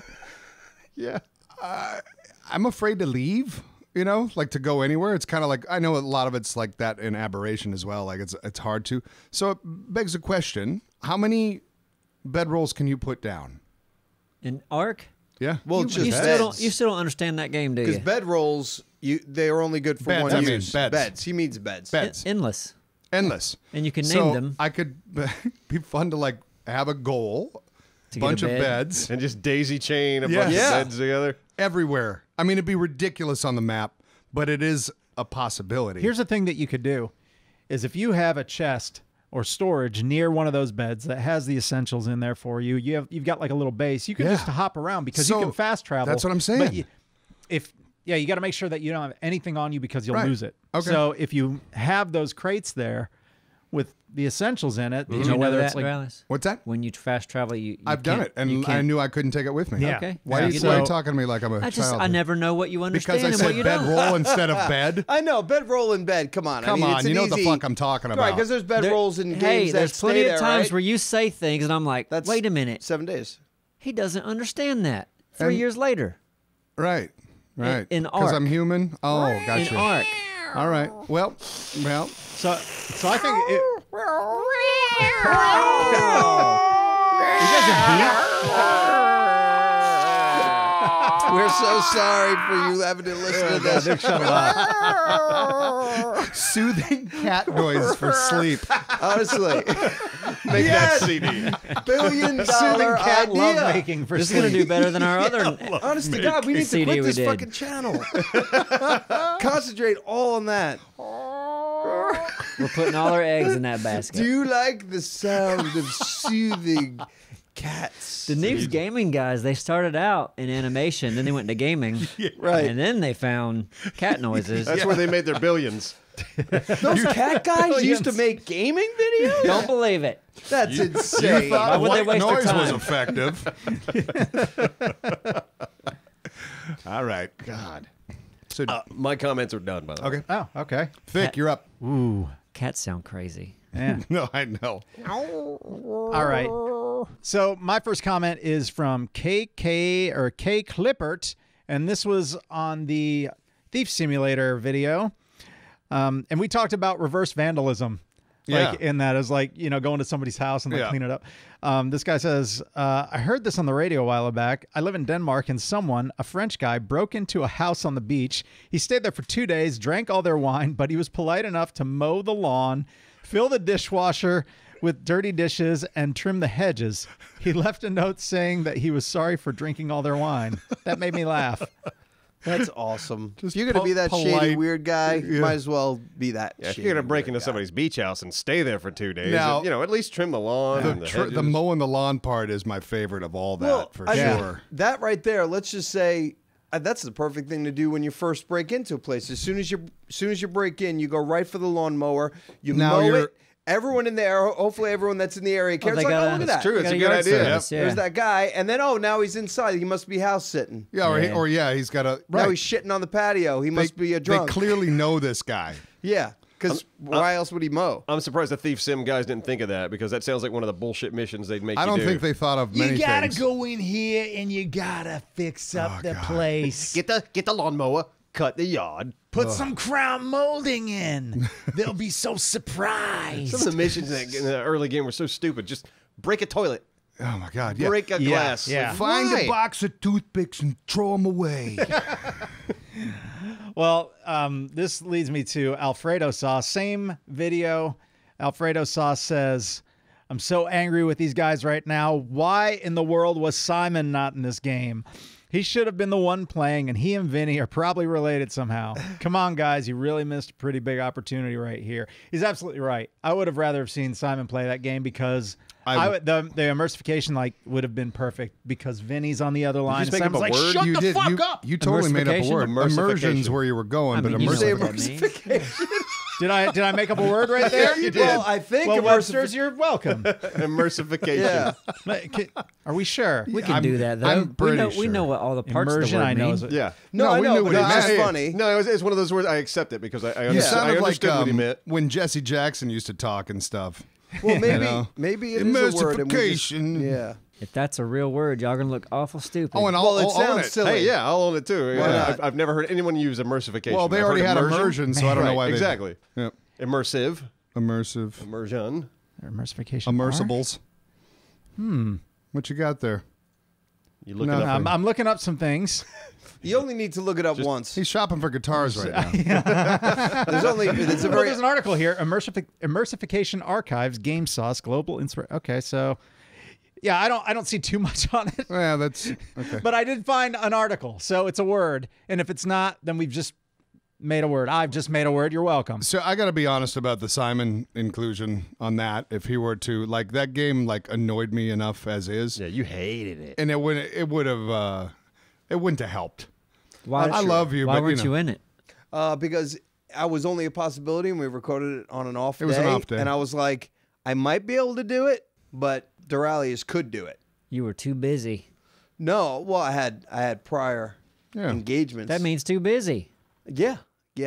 Speaker 4: Yeah.
Speaker 2: I'm afraid to leave. You know, like to go anywhere. It's kind of like I know a lot of it's like that in Aberration as well. Like it's hard to. So it begs the question: how many bedrolls can you put down?
Speaker 1: In Ark?
Speaker 2: Yeah.
Speaker 3: Well,
Speaker 1: You
Speaker 3: just
Speaker 1: still don't understand that game, do
Speaker 3: because
Speaker 1: you?
Speaker 3: bedrolls, they are only good for
Speaker 2: Beds,
Speaker 3: one
Speaker 2: I mean,
Speaker 3: use.
Speaker 2: beds.
Speaker 3: He means beds.
Speaker 2: Beds.
Speaker 1: Endless.
Speaker 2: Endless.
Speaker 1: And you can
Speaker 2: So
Speaker 1: name them.
Speaker 2: I could be fun to like have a goal,
Speaker 1: To get a
Speaker 2: bunch of
Speaker 1: bed.
Speaker 2: beds
Speaker 4: And just daisy chain a
Speaker 2: Yeah.
Speaker 4: bunch
Speaker 3: Yeah.
Speaker 4: of beds together.
Speaker 2: everywhere. I mean, it'd be ridiculous on the map, but it is a possibility.
Speaker 5: Here's the thing that you could do is if you have a chest or storage near one of those beds that has the essentials in there for you, you've got like a little base. You can
Speaker 2: Yeah.
Speaker 5: just hop around because
Speaker 2: So,
Speaker 5: you can fast travel.
Speaker 2: that's what I'm saying.
Speaker 5: But you got to make sure that you don't have anything on you because you'll
Speaker 2: Right.
Speaker 5: lose it.
Speaker 2: Okay.
Speaker 5: So if you have those crates there, with the essentials in it.
Speaker 1: Did you know
Speaker 5: whether
Speaker 1: that,
Speaker 5: it's like
Speaker 1: Rallis?
Speaker 2: What's that?
Speaker 1: When you fast travel, you
Speaker 2: I've done
Speaker 1: can't-
Speaker 2: it, and
Speaker 1: you
Speaker 2: I
Speaker 1: can't-
Speaker 2: knew I couldn't take it with me.
Speaker 5: Yeah.
Speaker 1: Okay.
Speaker 2: Why,
Speaker 5: Yeah.
Speaker 2: are you,
Speaker 5: So-
Speaker 2: why are you talking to me like I'm a child?
Speaker 1: I never know what you understand
Speaker 2: Because I
Speaker 1: and
Speaker 2: said
Speaker 1: what you
Speaker 2: bedroll
Speaker 1: don't.
Speaker 2: instead of bed.
Speaker 3: I know, bedroll in bed. Come on.
Speaker 2: Come
Speaker 3: I mean,
Speaker 2: on,
Speaker 3: it's an
Speaker 2: you know what the
Speaker 3: easy-
Speaker 2: fuck I'm talking about.
Speaker 3: Right, because there's bedrolls in games
Speaker 1: Hey,
Speaker 3: that
Speaker 1: there's plenty
Speaker 3: stay
Speaker 1: of
Speaker 3: there,
Speaker 1: times
Speaker 3: right?
Speaker 1: where you say things, and I'm like,
Speaker 3: That's
Speaker 1: wait a minute.
Speaker 3: 7 days.
Speaker 1: He doesn't understand that. 3
Speaker 2: And-
Speaker 1: years later.
Speaker 2: Right. Right.
Speaker 1: in
Speaker 2: Because
Speaker 1: Ark.
Speaker 2: I'm human. Oh, gotcha.
Speaker 1: In Ark.
Speaker 2: All right. Well.
Speaker 5: So I think it,
Speaker 3: We're so sorry for you having to listen to this.
Speaker 5: shut it off.
Speaker 2: Soothing cat noise for sleep.
Speaker 3: Honestly.
Speaker 4: Make that CD.
Speaker 3: $1 billion
Speaker 5: Soothing cat
Speaker 3: idea.
Speaker 5: love making for
Speaker 1: This is going to do better than our other.
Speaker 3: Honest to God, we need to
Speaker 1: CD
Speaker 3: quit
Speaker 1: we
Speaker 3: this
Speaker 1: did.
Speaker 3: fucking channel. Concentrate all on that.
Speaker 1: We're putting all our eggs in that basket.
Speaker 3: Do you like the sound of soothing cats?
Speaker 1: The Neebs Gaming guys, they started out in animation, then they went into gaming,
Speaker 3: Right.
Speaker 1: and then they found cat noises.
Speaker 4: That's where they made their billions.
Speaker 3: Those cat guys used to make gaming videos?
Speaker 1: Don't believe it.
Speaker 3: That's
Speaker 2: You
Speaker 3: insane.
Speaker 1: Why
Speaker 2: thought
Speaker 1: would they
Speaker 2: white
Speaker 1: waste their
Speaker 2: noise was
Speaker 1: time?
Speaker 2: effective. All right.
Speaker 4: God.
Speaker 2: So,
Speaker 4: My comments are done, by the way.
Speaker 2: okay.
Speaker 5: Oh, okay.
Speaker 2: Thick, you're up.
Speaker 5: Ooh.
Speaker 1: Cats sound crazy.
Speaker 5: Yeah.
Speaker 2: No, I know.
Speaker 5: All right. So my first comment is from KK or K Clippert, and this was on the Thief Simulator video. And we talked about reverse vandalism. Like in that is like, you know, going to somebody's house and like clean it up. This guy says, I heard this on the radio a while back. I live in Denmark and someone, a French guy, broke into a house on the beach. He stayed there for 2 days, drank all their wine, but he was polite enough to mow the lawn, fill the dishwasher with dirty dishes, and trim the hedges. He left a note saying that he was sorry for drinking all their wine. That made me laugh.
Speaker 3: That's awesome.
Speaker 2: Just
Speaker 3: If you're going to be that shady,
Speaker 2: polite.
Speaker 3: weird guy, you might as well be that
Speaker 4: Yeah, if
Speaker 3: shady,
Speaker 4: you're gonna break
Speaker 3: weird
Speaker 4: into
Speaker 3: guy.
Speaker 4: somebody's beach house and stay there for 2 days,
Speaker 2: Now-
Speaker 4: and, you know, at least trim the lawn and the
Speaker 2: The
Speaker 4: hedges.
Speaker 2: mowing the lawn part is my favorite of all that,
Speaker 3: Well,
Speaker 2: for
Speaker 3: I mean,
Speaker 2: sure.
Speaker 3: that right there, let's just say that's the perfect thing to do when you first break into a place. As soon as you break in, you go right for the lawnmower. You
Speaker 2: Now
Speaker 3: mow
Speaker 2: you're-
Speaker 3: it. Everyone in there, hopefully everyone that's in the area cares.
Speaker 1: they
Speaker 3: Like,
Speaker 1: got
Speaker 3: oh,
Speaker 1: a-
Speaker 3: look at
Speaker 1: That's
Speaker 3: that.
Speaker 4: true. It's
Speaker 1: Got
Speaker 4: a good
Speaker 1: yard
Speaker 4: idea.
Speaker 1: service, yeah.
Speaker 3: There's that guy, and then now he's inside. He must be house sitting.
Speaker 2: Yeah,
Speaker 1: Yeah.
Speaker 2: or he's got a
Speaker 3: Now he's shitting on the patio. He must be a drunk.
Speaker 2: They clearly know this guy.
Speaker 3: Yeah, because why else would he mow?
Speaker 4: I'm surprised the Thief Sim guys didn't think of that, because that sounds like one of the bullshit missions they'd make
Speaker 2: I
Speaker 4: you
Speaker 2: don't
Speaker 4: do.
Speaker 2: think they thought of many things.
Speaker 5: go in here and you gotta fix up
Speaker 2: the God.
Speaker 5: place.
Speaker 4: Get the lawnmower, cut the yard.
Speaker 5: Put some crown molding in. They'll be so surprised.
Speaker 4: Some of the missions in the early game were so stupid. Just break a toilet,
Speaker 2: Oh my God! Yeah.
Speaker 4: break a glass.
Speaker 5: yeah.
Speaker 2: Find
Speaker 4: Why?
Speaker 2: a box of toothpicks and throw them away.
Speaker 5: Well, this leads me to Alfredo Sauce. Same video. Alfredo Sauce says, I'm so angry with these guys right now. Why in the world was Simon not in this game? He should have been the one playing, and he and Vinny are probably related somehow. Come on, guys. You really missed a pretty big opportunity right here. He's absolutely right. I would have rather have seen Simon play that game because the immersification would have been perfect because Vinny's on the other line.
Speaker 4: just
Speaker 5: and
Speaker 4: make up
Speaker 5: Simon's
Speaker 4: a
Speaker 5: like,
Speaker 4: word?
Speaker 5: shut
Speaker 2: you
Speaker 5: the
Speaker 2: did.
Speaker 5: fuck up.
Speaker 2: You totally made up a word.
Speaker 4: Immersification.
Speaker 2: Immersion's where you were going, but
Speaker 1: mean, you know
Speaker 2: immersive.
Speaker 1: what that means.
Speaker 5: Did I make up a word right there?
Speaker 3: You did. Well, I think
Speaker 5: Well,
Speaker 3: immersive-
Speaker 5: Webster's, you're welcome.
Speaker 4: Immersification.
Speaker 3: Yeah.
Speaker 5: Are we sure?
Speaker 1: We can
Speaker 2: I'm-
Speaker 1: do that, though.
Speaker 2: I'm pretty
Speaker 1: We know
Speaker 2: sure.
Speaker 1: what all the parts
Speaker 5: Immersion,
Speaker 1: of the word
Speaker 5: I know.
Speaker 1: mean.
Speaker 5: Is
Speaker 4: Yeah.
Speaker 3: No,
Speaker 2: No,
Speaker 3: I
Speaker 2: we
Speaker 3: know,
Speaker 2: knew
Speaker 3: but
Speaker 2: what he
Speaker 3: it's just
Speaker 2: meant.
Speaker 3: funny.
Speaker 4: No, it's one of those words. I accept it because I
Speaker 2: You
Speaker 4: understood, I
Speaker 2: sounded like
Speaker 4: understood what he meant.
Speaker 2: when Jesse Jackson used to talk and stuff.
Speaker 3: Well, maybe
Speaker 2: know?
Speaker 3: maybe it is a word. And we just,
Speaker 2: Immersification.
Speaker 3: yeah.
Speaker 1: If that's a real word, y'all gonna look awful stupid.
Speaker 2: Oh, and
Speaker 3: Well, it
Speaker 2: I'll own
Speaker 3: sounds
Speaker 2: it.
Speaker 3: silly.
Speaker 4: Hey, yeah, I'll own it too.
Speaker 3: Why
Speaker 4: Yeah,
Speaker 3: not?
Speaker 4: I've never heard anyone use immersification.
Speaker 2: Well, they
Speaker 4: I've
Speaker 2: already
Speaker 4: heard
Speaker 2: had immersion, so I don't know
Speaker 4: Right,
Speaker 2: why they
Speaker 4: exactly.
Speaker 2: Yep.
Speaker 4: Immersive,
Speaker 2: Immersive.
Speaker 4: immersion.
Speaker 5: Immersification.
Speaker 2: Immersibles. What you got there?
Speaker 4: You looking
Speaker 2: No,
Speaker 4: up?
Speaker 5: I'm looking up some things.
Speaker 3: You only need to look it up once.
Speaker 2: He's shopping for guitars right now.
Speaker 3: There's only it's a
Speaker 5: Well,
Speaker 3: very
Speaker 5: there's an article here. Immersification Archives, Game Sauce, Global Inspiration. Okay, so yeah, I don't see too much on it,
Speaker 2: Yeah, that's okay.
Speaker 5: but I did find an article. So it's a word, and if it's not, then we've just made a word. I've just made a word. You're welcome.
Speaker 2: So I got to be honest about the Simon inclusion on that. If he were to that game annoyed me enough as is,
Speaker 4: Yeah, you hated it.
Speaker 2: and it wouldn't have helped.
Speaker 1: Why,
Speaker 2: I love you,
Speaker 1: Why
Speaker 2: but
Speaker 1: weren't you in it?
Speaker 3: because I was only a possibility, and we recorded it on an off day.
Speaker 2: It was an off day.
Speaker 3: And I was like, I might be able to do it, but Duralius could do it.
Speaker 1: You were too busy.
Speaker 3: No, well, I had prior engagements.
Speaker 1: That means too busy.
Speaker 3: Yeah,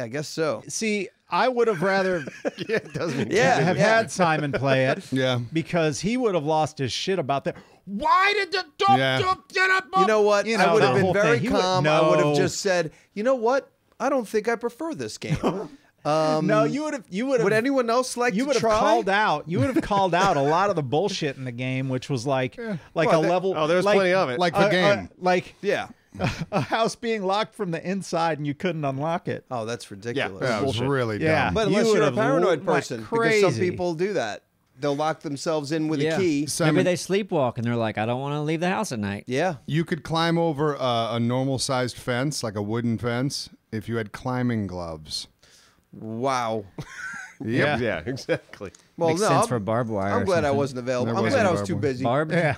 Speaker 3: I guess so.
Speaker 5: See, I would have rather
Speaker 4: Yeah, it does mean
Speaker 5: have had Simon play it.
Speaker 2: Yeah.
Speaker 5: Because he would have lost his shit about that. Why did the get up?
Speaker 3: You know what?
Speaker 5: You
Speaker 3: I
Speaker 5: know,
Speaker 3: would
Speaker 5: that
Speaker 3: have been
Speaker 5: whole
Speaker 3: very
Speaker 5: thing. He would-
Speaker 3: calm. I would have
Speaker 5: No.
Speaker 3: just said, you know what? I don't think I prefer this game.
Speaker 5: No, you would have.
Speaker 3: Would anyone else like
Speaker 5: You
Speaker 3: to
Speaker 5: would have
Speaker 3: try?
Speaker 5: called out. You would have called out a lot of the bullshit in the game, which was like a level.
Speaker 4: Oh, there's
Speaker 5: like,
Speaker 4: plenty of it.
Speaker 2: Like the game.
Speaker 5: like
Speaker 3: Yeah.
Speaker 5: a house being locked from the inside and you couldn't unlock it.
Speaker 3: Oh, that's ridiculous.
Speaker 2: Yeah, it was
Speaker 4: bullshit.
Speaker 2: really dumb.
Speaker 5: Yeah.
Speaker 3: But
Speaker 5: You
Speaker 3: unless
Speaker 5: would
Speaker 3: you're a
Speaker 5: have
Speaker 3: paranoid
Speaker 5: went
Speaker 3: person, because some
Speaker 5: crazy.
Speaker 3: people do that. They'll lock themselves in with a key.
Speaker 2: Simon,
Speaker 1: Maybe they sleepwalk and they're like, I don't want to leave the house at night.
Speaker 3: Yeah.
Speaker 2: you could climb over a normal-sized fence, like a wooden fence, if you had climbing gloves.
Speaker 3: Wow.
Speaker 2: Yep.
Speaker 4: Yeah, exactly.
Speaker 3: Well,
Speaker 1: Makes
Speaker 3: no,
Speaker 1: sense
Speaker 3: I'm,
Speaker 1: for barbed wire.
Speaker 3: I'm
Speaker 1: or
Speaker 3: glad I
Speaker 1: something.
Speaker 3: wasn't available.
Speaker 2: There
Speaker 3: I'm
Speaker 2: wasn't
Speaker 3: glad I
Speaker 2: a
Speaker 3: was
Speaker 2: barbed
Speaker 3: too
Speaker 2: wire.
Speaker 3: busy.
Speaker 1: Barbed?
Speaker 5: Yeah.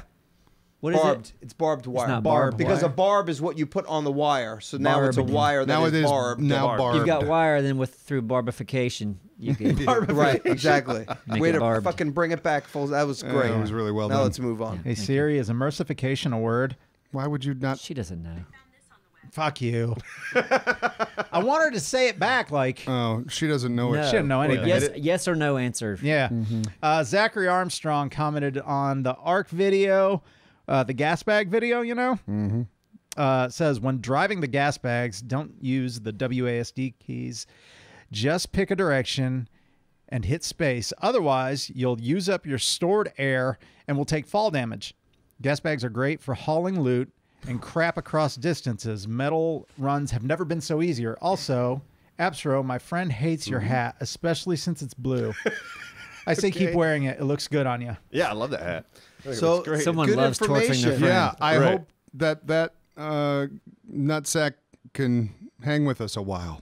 Speaker 1: What is
Speaker 3: Barbed.
Speaker 1: it?
Speaker 3: It's barbed wire.
Speaker 1: not barbed
Speaker 3: because
Speaker 1: wire.
Speaker 3: a barb is what you put on the wire. So now it's a
Speaker 1: Barbed.
Speaker 3: wire that
Speaker 2: Now
Speaker 3: is
Speaker 2: it is
Speaker 3: barbed.
Speaker 2: now barbed.
Speaker 1: You've got wire, then through barbification, you could.
Speaker 3: Right, exactly.
Speaker 1: Make
Speaker 3: Way
Speaker 1: it
Speaker 3: to
Speaker 1: barbed.
Speaker 3: fucking bring it back, folks. That was great.
Speaker 2: it was really well
Speaker 3: now
Speaker 2: done.
Speaker 3: let's move on.
Speaker 5: Hey Siri, is immersification a word?
Speaker 2: Why would you not?
Speaker 1: She doesn't know.
Speaker 5: Fuck you. I want her to say it back like.
Speaker 2: Oh, she doesn't know it.
Speaker 5: She didn't know anything.
Speaker 1: Yes or no answer.
Speaker 5: Yeah. Zachary Armstrong commented on the Ark video, the gas bag video, you know? Says, when driving the gas bags, don't use the WASD keys. Just pick a direction and hit space. Otherwise, you'll use up your stored air and will take fall damage. Gas bags are great for hauling loot and crap across distances. Metal runs have never been so easier. Also, Absro, my friend hates your hat, especially since it's blue. I say keep wearing it. It looks good on you.
Speaker 4: Yeah, I love that hat. I think it
Speaker 3: So
Speaker 4: looks great.
Speaker 1: Someone
Speaker 3: Good
Speaker 1: loves torturing their
Speaker 3: information.
Speaker 1: friend.
Speaker 2: Yeah, I
Speaker 4: Right.
Speaker 2: hope that nutsack can hang with us a while.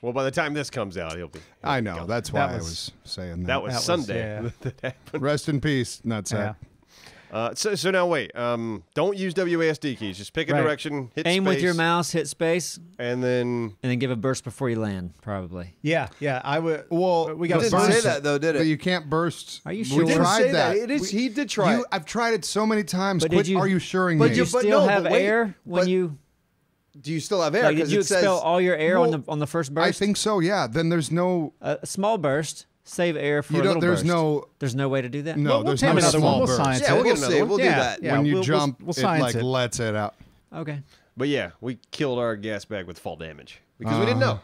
Speaker 4: Well, by the time this comes out, he'll be.
Speaker 2: I know. That's why
Speaker 5: That
Speaker 2: I
Speaker 5: was-
Speaker 2: was saying that.
Speaker 4: That was
Speaker 5: That was,
Speaker 4: Sunday.
Speaker 5: yeah.
Speaker 4: that happened.
Speaker 2: Rest in peace, nutsack.
Speaker 4: So now wait. Don't use WASD keys. Just pick a
Speaker 5: Right.
Speaker 4: direction, hit
Speaker 1: Aim with your
Speaker 4: space,
Speaker 1: mouse, hit space,
Speaker 4: and then
Speaker 1: and then give a burst before you land, probably.
Speaker 5: Yeah, I would.
Speaker 2: Well,
Speaker 5: we
Speaker 3: It
Speaker 5: got
Speaker 3: didn't
Speaker 2: burst-
Speaker 3: say that though, did
Speaker 2: But
Speaker 3: it?
Speaker 2: you can't burst.
Speaker 1: Are you
Speaker 2: We
Speaker 1: sure? It
Speaker 3: didn't
Speaker 2: tried
Speaker 3: say
Speaker 2: that.
Speaker 3: that. It is. He did try it.
Speaker 2: I've tried it so many times.
Speaker 1: But
Speaker 2: Quit
Speaker 1: did you-
Speaker 2: are you shuring
Speaker 3: but
Speaker 2: me?
Speaker 1: Do you
Speaker 3: But
Speaker 1: still
Speaker 3: no,
Speaker 1: have
Speaker 3: but wait,
Speaker 1: air when
Speaker 3: but-
Speaker 1: you...
Speaker 3: Do you still have air?
Speaker 1: Like,
Speaker 3: Because
Speaker 1: did you
Speaker 3: it says
Speaker 1: expel all your air
Speaker 2: Well,
Speaker 1: on the first burst?
Speaker 2: I think so, yeah. Then there's no...
Speaker 1: A small burst, save air for
Speaker 2: You
Speaker 1: a
Speaker 2: don't,
Speaker 1: little
Speaker 2: there's
Speaker 1: burst.
Speaker 2: no...
Speaker 1: There's no way to do that?
Speaker 2: No,
Speaker 5: Well, we'll
Speaker 2: there's
Speaker 5: take
Speaker 2: no
Speaker 5: another one.
Speaker 2: small
Speaker 5: We'll
Speaker 2: burst.
Speaker 5: science
Speaker 3: Yeah,
Speaker 5: it.
Speaker 3: we'll
Speaker 4: get
Speaker 3: see.
Speaker 4: another
Speaker 3: We'll do
Speaker 5: Yeah,
Speaker 3: that.
Speaker 5: yeah.
Speaker 2: When you
Speaker 5: we'll-
Speaker 2: jump,
Speaker 5: we'll
Speaker 2: it
Speaker 5: science
Speaker 2: like
Speaker 5: it.
Speaker 2: lets it out.
Speaker 1: Okay.
Speaker 4: But yeah, we killed our gas bag with fall damage because we didn't know.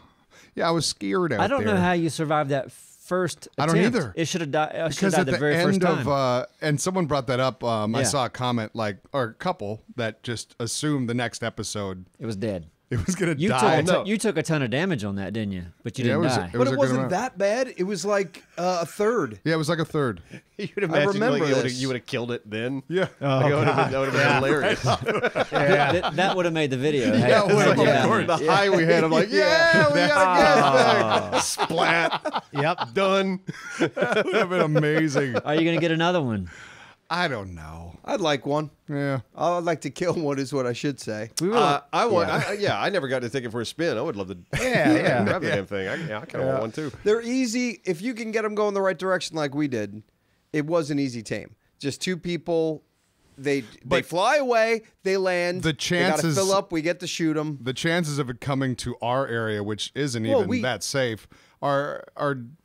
Speaker 2: Yeah, I was scared out
Speaker 1: I don't
Speaker 2: there.
Speaker 1: know how you survived that first
Speaker 2: I don't
Speaker 1: attempt.
Speaker 2: either.
Speaker 1: It should have died.
Speaker 2: Because at
Speaker 1: the
Speaker 2: the
Speaker 1: very first
Speaker 2: end
Speaker 1: time.
Speaker 2: of... and someone brought that up. I
Speaker 1: Yeah.
Speaker 2: saw a comment, like, or a couple that just assumed the next episode
Speaker 1: it was dead.
Speaker 2: it was going to
Speaker 1: You
Speaker 2: die.
Speaker 1: you took a ton of damage on that, didn't you? But you
Speaker 2: Yeah,
Speaker 1: didn't
Speaker 2: it was-
Speaker 1: die.
Speaker 2: it
Speaker 3: But
Speaker 2: was a
Speaker 3: it
Speaker 2: good
Speaker 3: wasn't
Speaker 2: amount.
Speaker 3: that bad. It was like a third.
Speaker 2: Yeah, it was like a third.
Speaker 4: You'd imagine
Speaker 3: remember
Speaker 4: like,
Speaker 3: this.
Speaker 4: you would have killed it then.
Speaker 2: Yeah.
Speaker 4: Like, that would have been hilarious.
Speaker 1: That would have made the video. Hey,
Speaker 2: Yeah, it would've,
Speaker 1: yeah.
Speaker 2: of course.
Speaker 4: The high we had, I'm like, yeah, we got a gas bag. Splat.
Speaker 5: Yep.
Speaker 4: Done.
Speaker 2: That would have been amazing.
Speaker 1: Are you going to get another one?
Speaker 2: I don't know.
Speaker 3: I'd like one.
Speaker 2: Yeah.
Speaker 3: I'd like to kill one, is what I should say.
Speaker 1: We were
Speaker 4: I want. I never got to take it for a spin. I would love to.
Speaker 5: Yeah.
Speaker 4: grab the damn thing. I kind of want one too.
Speaker 3: They're easy. If you can get them going the right direction like we did, it was an easy tame. Just two people. They fly away. They land.
Speaker 2: The
Speaker 3: They got to
Speaker 2: chances-
Speaker 3: fill up. We get to shoot them.
Speaker 2: The chances of it coming to our area, which isn't
Speaker 3: Well,
Speaker 2: even that safe, are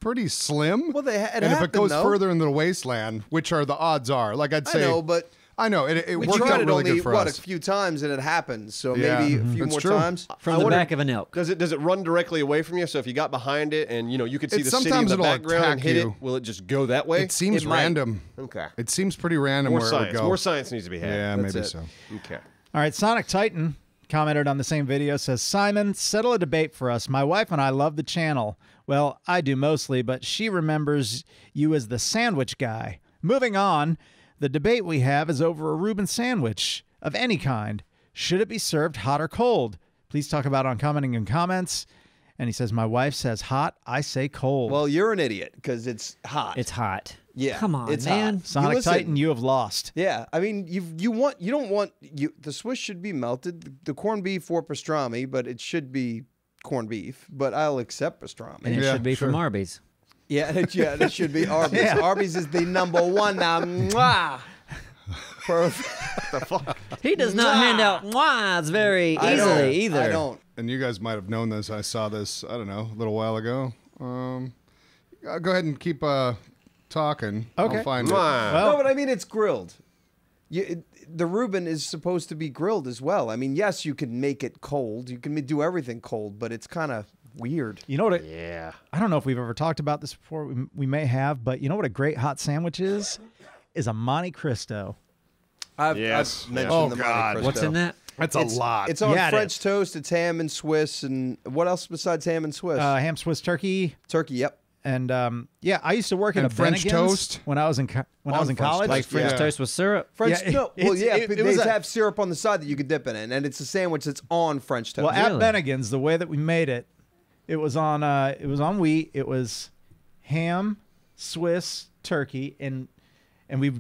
Speaker 2: pretty slim.
Speaker 3: Well, it
Speaker 2: and if it
Speaker 3: happened,
Speaker 2: goes
Speaker 3: though.
Speaker 2: further into the wasteland, which are the odds are, like I'd
Speaker 3: I
Speaker 2: say,
Speaker 3: know, but
Speaker 2: I know it
Speaker 3: we
Speaker 2: worked
Speaker 3: tried
Speaker 2: out
Speaker 3: it
Speaker 2: really
Speaker 3: only
Speaker 2: good for
Speaker 3: a
Speaker 2: us.
Speaker 3: few times and it happens. So
Speaker 2: Yeah.
Speaker 3: maybe a few
Speaker 2: That's
Speaker 3: more
Speaker 2: true.
Speaker 3: times.
Speaker 1: from
Speaker 4: I
Speaker 1: the
Speaker 4: wonder-
Speaker 1: back of an elk.
Speaker 4: Does it run directly away from you? So if you got behind it and you could see the city in
Speaker 2: sometimes
Speaker 4: the
Speaker 2: it'll
Speaker 4: background and
Speaker 2: attack
Speaker 4: hit
Speaker 2: you.
Speaker 4: it, will it just go that way?
Speaker 2: It seems
Speaker 3: It might.
Speaker 2: random.
Speaker 4: Okay.
Speaker 2: It seems pretty random
Speaker 4: More
Speaker 2: where it
Speaker 4: science.
Speaker 2: would go.
Speaker 4: More science needs to be had.
Speaker 2: Yeah,
Speaker 3: That's
Speaker 2: maybe
Speaker 3: it.
Speaker 2: so.
Speaker 4: Okay.
Speaker 5: All right, Sonic Titan commented on the same video, says, Simon, settle a debate for us. My wife and I love the channel. Well, I do mostly, but she remembers you as the sandwich guy. Moving on, the debate we have is over a Reuben sandwich of any kind. Should it be served hot or cold? Please talk about it on commenting and comments. And he says, my wife says hot, I say cold.
Speaker 3: Well, you're an idiot because it's hot.
Speaker 1: It's hot.
Speaker 3: Yeah,
Speaker 1: Come on,
Speaker 3: it's
Speaker 1: man.
Speaker 3: hot.
Speaker 5: Sonic
Speaker 3: listen.
Speaker 5: Titan, you have lost.
Speaker 3: Yeah, I mean, the Swiss should be melted. The corned beef or pastrami, but it should be corned beef, but I'll accept pastrami.
Speaker 1: And it should be from Arby's.
Speaker 3: Yeah, that should be Arby's.
Speaker 5: Yeah.
Speaker 3: Arby's is the number one now. Mwah. Perfect.
Speaker 1: He does not hand out mwahs very
Speaker 3: I don't.
Speaker 1: easily either.
Speaker 3: I don't.
Speaker 2: And you guys might have known this. I saw this, I don't know, a little while ago. Go ahead and keep talking.
Speaker 5: Okay.
Speaker 2: I'll find it.
Speaker 3: No, but I mean, it's grilled. The Reuben is supposed to be grilled as well. I mean, yes, you can make it cold. You can do everything cold, but it's kind of weird.
Speaker 5: You know what?
Speaker 4: Yeah.
Speaker 5: I don't know if we've ever talked about this before. We may have, but you know what a great hot sandwich is? Is a Monte Cristo.
Speaker 3: I've
Speaker 4: Yes.
Speaker 3: mentioned
Speaker 2: Oh,
Speaker 3: the
Speaker 2: God.
Speaker 3: Monte Cristo.
Speaker 1: What's in that?
Speaker 2: That's a lot.
Speaker 3: It's on
Speaker 5: Yeah, it
Speaker 3: French
Speaker 5: is.
Speaker 3: toast. It's ham and Swiss, and what else besides ham and Swiss?
Speaker 5: Ham Swiss turkey.
Speaker 3: Turkey. Yep.
Speaker 5: And yeah, I used to work at
Speaker 2: And
Speaker 5: a
Speaker 2: French
Speaker 5: Bennigan's
Speaker 2: toast?
Speaker 5: when I was in
Speaker 3: French
Speaker 5: college.
Speaker 1: Like French
Speaker 2: Yeah.
Speaker 1: toast with syrup?
Speaker 3: French.
Speaker 5: Yeah,
Speaker 3: no,
Speaker 5: it's-
Speaker 3: well, yeah,
Speaker 5: it
Speaker 3: they
Speaker 5: was a-
Speaker 3: have syrup on the side that you could dip in it, and it's a sandwich that's on French toast.
Speaker 5: Well, at
Speaker 1: Really?
Speaker 5: Bennigan's, the way that we made it, it was on wheat. It was ham, Swiss, turkey, and we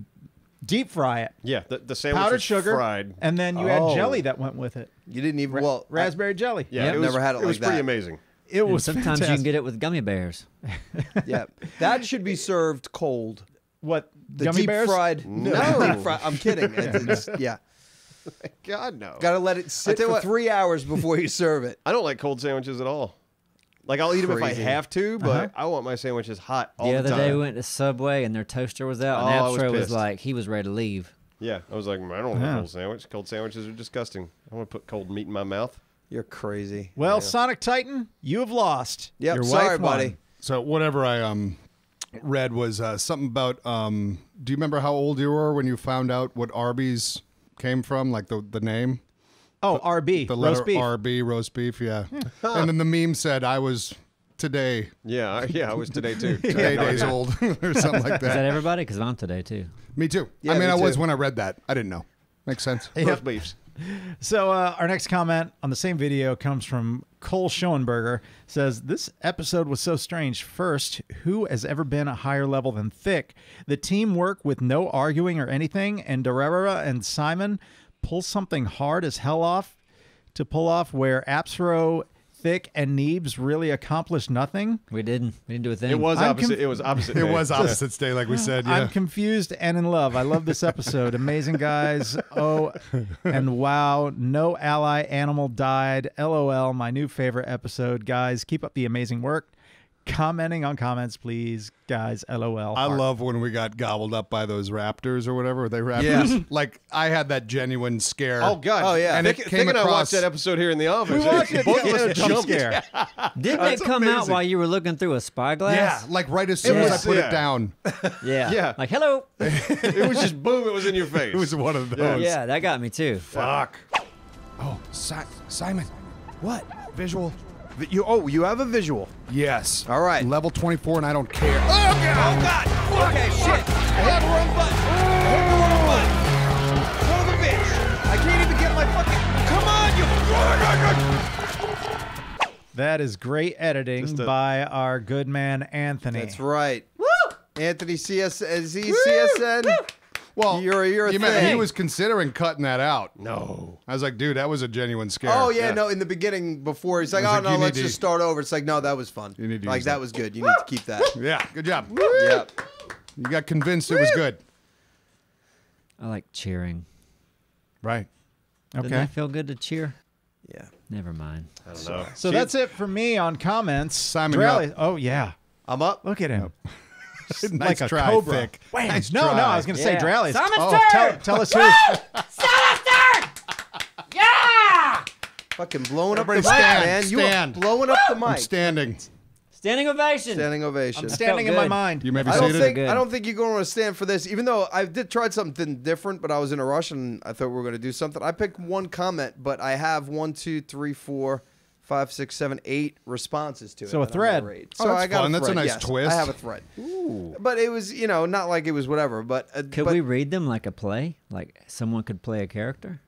Speaker 5: deep fry it.
Speaker 4: Yeah, the sandwich
Speaker 5: Powdered
Speaker 4: was
Speaker 5: sugar,
Speaker 4: fried.
Speaker 5: and then you
Speaker 3: Oh.
Speaker 5: add jelly that went with it.
Speaker 3: You didn't even
Speaker 5: Raspberry jelly.
Speaker 4: Yeah,
Speaker 1: Yep.
Speaker 4: it was,
Speaker 3: Never had it
Speaker 4: It was
Speaker 3: like
Speaker 4: pretty
Speaker 3: that.
Speaker 4: amazing.
Speaker 5: It
Speaker 1: And
Speaker 5: was
Speaker 1: sometimes you
Speaker 5: fantastic.
Speaker 1: can get it with gummy bears.
Speaker 3: Yeah, that should be served cold.
Speaker 5: What
Speaker 3: The
Speaker 5: gummy
Speaker 3: deep
Speaker 5: bears?
Speaker 3: fried.
Speaker 4: No.
Speaker 3: Deep fried. I'm kidding. Yeah.
Speaker 4: God, no.
Speaker 3: Got to let it sit
Speaker 4: tell you
Speaker 3: for
Speaker 4: what.
Speaker 3: 3 hours before you serve it.
Speaker 4: I don't like cold sandwiches at all. Like, I'll eat them if I
Speaker 3: Crazy.
Speaker 4: have to, but I want my sandwiches hot all
Speaker 1: The
Speaker 4: the
Speaker 1: other
Speaker 4: time.
Speaker 1: day we went to Subway and their toaster was out, and
Speaker 4: Oh, I was
Speaker 1: Astro was
Speaker 4: pissed.
Speaker 1: like, he was ready to leave.
Speaker 4: Yeah, I was like, I don't want
Speaker 5: Yeah.
Speaker 4: a cold sandwich. Cold sandwiches are disgusting. I want to put cold meat in my mouth.
Speaker 3: You're crazy.
Speaker 5: Well, Sonic Titan, you have lost.
Speaker 3: Yep,
Speaker 5: Your
Speaker 3: sorry,
Speaker 5: wife won.
Speaker 3: buddy.
Speaker 2: So whatever I read was something about do you remember how old you were when you found out what Arby's came from, like the name?
Speaker 5: Oh, RB,
Speaker 2: The letter
Speaker 5: roast beef.
Speaker 2: RB, roast beef, yeah. And then the meme said I was today
Speaker 4: Yeah, I was today too.
Speaker 2: days old or something like
Speaker 1: Is that
Speaker 2: that.
Speaker 1: everybody? Because I'm today too.
Speaker 2: Me too.
Speaker 3: Yeah,
Speaker 2: I mean,
Speaker 3: me
Speaker 2: I was
Speaker 3: too.
Speaker 2: when I read that. I didn't know. Makes sense.
Speaker 4: Roast beefs.
Speaker 5: So our next comment on the same video comes from Cole Schoenberger. Says, this episode was so strange. First, who has ever been a higher level than Thick? The teamwork with no arguing or anything, and Darrera and Simon pull something hard as hell off to pull off where Apsro, Thick, and Neebs really accomplished nothing.
Speaker 1: We didn't do a thing.
Speaker 4: It was
Speaker 5: I'm
Speaker 4: opposite. It was opposite.
Speaker 2: It
Speaker 4: day.
Speaker 2: was opposites day, like we said. Yeah.
Speaker 5: I'm confused and in love. I love this episode. Amazing guys. Oh, and wow, no ally animal died. LOL, my new favorite episode. Guys, keep up the amazing work. Commenting on comments, please. Guys, LOL.
Speaker 2: I
Speaker 5: Heart.
Speaker 2: love when we got gobbled up by those raptors or whatever. Were they raptors? Like, I had that genuine scare.
Speaker 4: Oh God!
Speaker 3: Oh, yeah.
Speaker 2: And
Speaker 4: Thick,
Speaker 2: it
Speaker 4: Thick
Speaker 2: came
Speaker 4: and I
Speaker 2: across-
Speaker 4: watched that episode here in the office.
Speaker 5: We watched it.
Speaker 4: Both
Speaker 5: Yeah,
Speaker 4: of
Speaker 5: it was
Speaker 4: us
Speaker 5: a jump
Speaker 4: jumped.
Speaker 5: scare.
Speaker 1: Didn't
Speaker 2: That's
Speaker 1: it come out
Speaker 2: amazing.
Speaker 1: while you were looking through a spyglass?
Speaker 2: Yeah, like right as soon as I put
Speaker 4: Yeah.
Speaker 2: it down.
Speaker 1: Yeah.
Speaker 4: Yeah.
Speaker 1: Like, hello.
Speaker 4: It was just boom. It was in your face.
Speaker 2: It was one of those.
Speaker 1: Yeah, that got me too.
Speaker 2: Fuck. Oh, Simon.
Speaker 3: What?
Speaker 2: Visual.
Speaker 3: You have a visual.
Speaker 2: Yes.
Speaker 3: All right.
Speaker 2: Level 24, and I don't care.
Speaker 3: Oh, God. Okay, shit. I had the wrong button. I hit the wrong button. Son of a bitch. I can't even get my fucking... Come on, you...
Speaker 5: That is great editing
Speaker 4: Just a-
Speaker 5: by our good man, Anthony.
Speaker 3: That's right. Woo! Anthony CSN.
Speaker 2: Well,
Speaker 3: You're a
Speaker 2: you meant
Speaker 3: thing.
Speaker 2: he was considering cutting that out.
Speaker 4: No.
Speaker 2: I was like, dude, that was a genuine scare.
Speaker 3: Oh, yeah,
Speaker 4: Yeah.
Speaker 3: no, in the beginning, before, he's like,
Speaker 2: It was
Speaker 3: oh,
Speaker 2: like,
Speaker 3: no,
Speaker 2: you
Speaker 3: let's
Speaker 2: need
Speaker 3: just
Speaker 2: to-
Speaker 3: start over. It's like, no, that was fun.
Speaker 2: You need to
Speaker 3: like,
Speaker 2: use
Speaker 3: that
Speaker 2: that.
Speaker 3: was good. You need to keep that.
Speaker 2: Yeah, good job.
Speaker 3: Yeah.
Speaker 2: You got convinced it was good.
Speaker 1: I like cheering.
Speaker 2: Right.
Speaker 1: Doesn't
Speaker 5: Okay.
Speaker 1: that feel good to cheer?
Speaker 3: Yeah.
Speaker 1: Never mind.
Speaker 4: I don't know.
Speaker 5: So that's it for me on comments.
Speaker 2: Simon, you're
Speaker 5: Drelly-
Speaker 2: up.
Speaker 5: Oh, yeah.
Speaker 3: I'm up.
Speaker 5: Look at him.
Speaker 2: Nice
Speaker 5: like a
Speaker 2: try,
Speaker 5: cobra.
Speaker 2: Thick.
Speaker 5: Wham.
Speaker 2: Nice
Speaker 5: no,
Speaker 2: try.
Speaker 5: I was going to say
Speaker 1: Yeah.
Speaker 5: Drelly's.
Speaker 1: Simon's
Speaker 5: Oh,
Speaker 1: turn!
Speaker 5: tell us who.
Speaker 3: Fucking blowing up
Speaker 2: Everybody
Speaker 3: the mic,
Speaker 2: stand,
Speaker 3: man. You are
Speaker 2: stand.
Speaker 3: blowing up the
Speaker 2: I'm
Speaker 3: mic.
Speaker 2: standing.
Speaker 1: Standing ovation.
Speaker 3: Standing ovation.
Speaker 5: I'm standing in
Speaker 1: felt
Speaker 5: my
Speaker 1: good.
Speaker 5: mind.
Speaker 2: You may be
Speaker 3: I don't
Speaker 2: seated.
Speaker 3: think
Speaker 1: Good.
Speaker 3: I don't think you're going to stand for this. Even though I did try something different, but I was in a rush and I thought we were going to do something. I picked one comment, but I have 1, 2, 3, 4, 5, 6, 7, 8 responses to it.
Speaker 5: So a
Speaker 3: that I'm gonna
Speaker 5: thread.
Speaker 3: rate.
Speaker 2: Oh,
Speaker 3: So
Speaker 2: that's
Speaker 3: I got
Speaker 2: fun.
Speaker 3: a
Speaker 2: That's a
Speaker 3: thread.
Speaker 2: nice
Speaker 3: yes,
Speaker 2: twist.
Speaker 3: I have a thread. But it was, not like it was whatever. But
Speaker 1: Could
Speaker 3: but,
Speaker 1: we read them like a play? Like someone could play a character?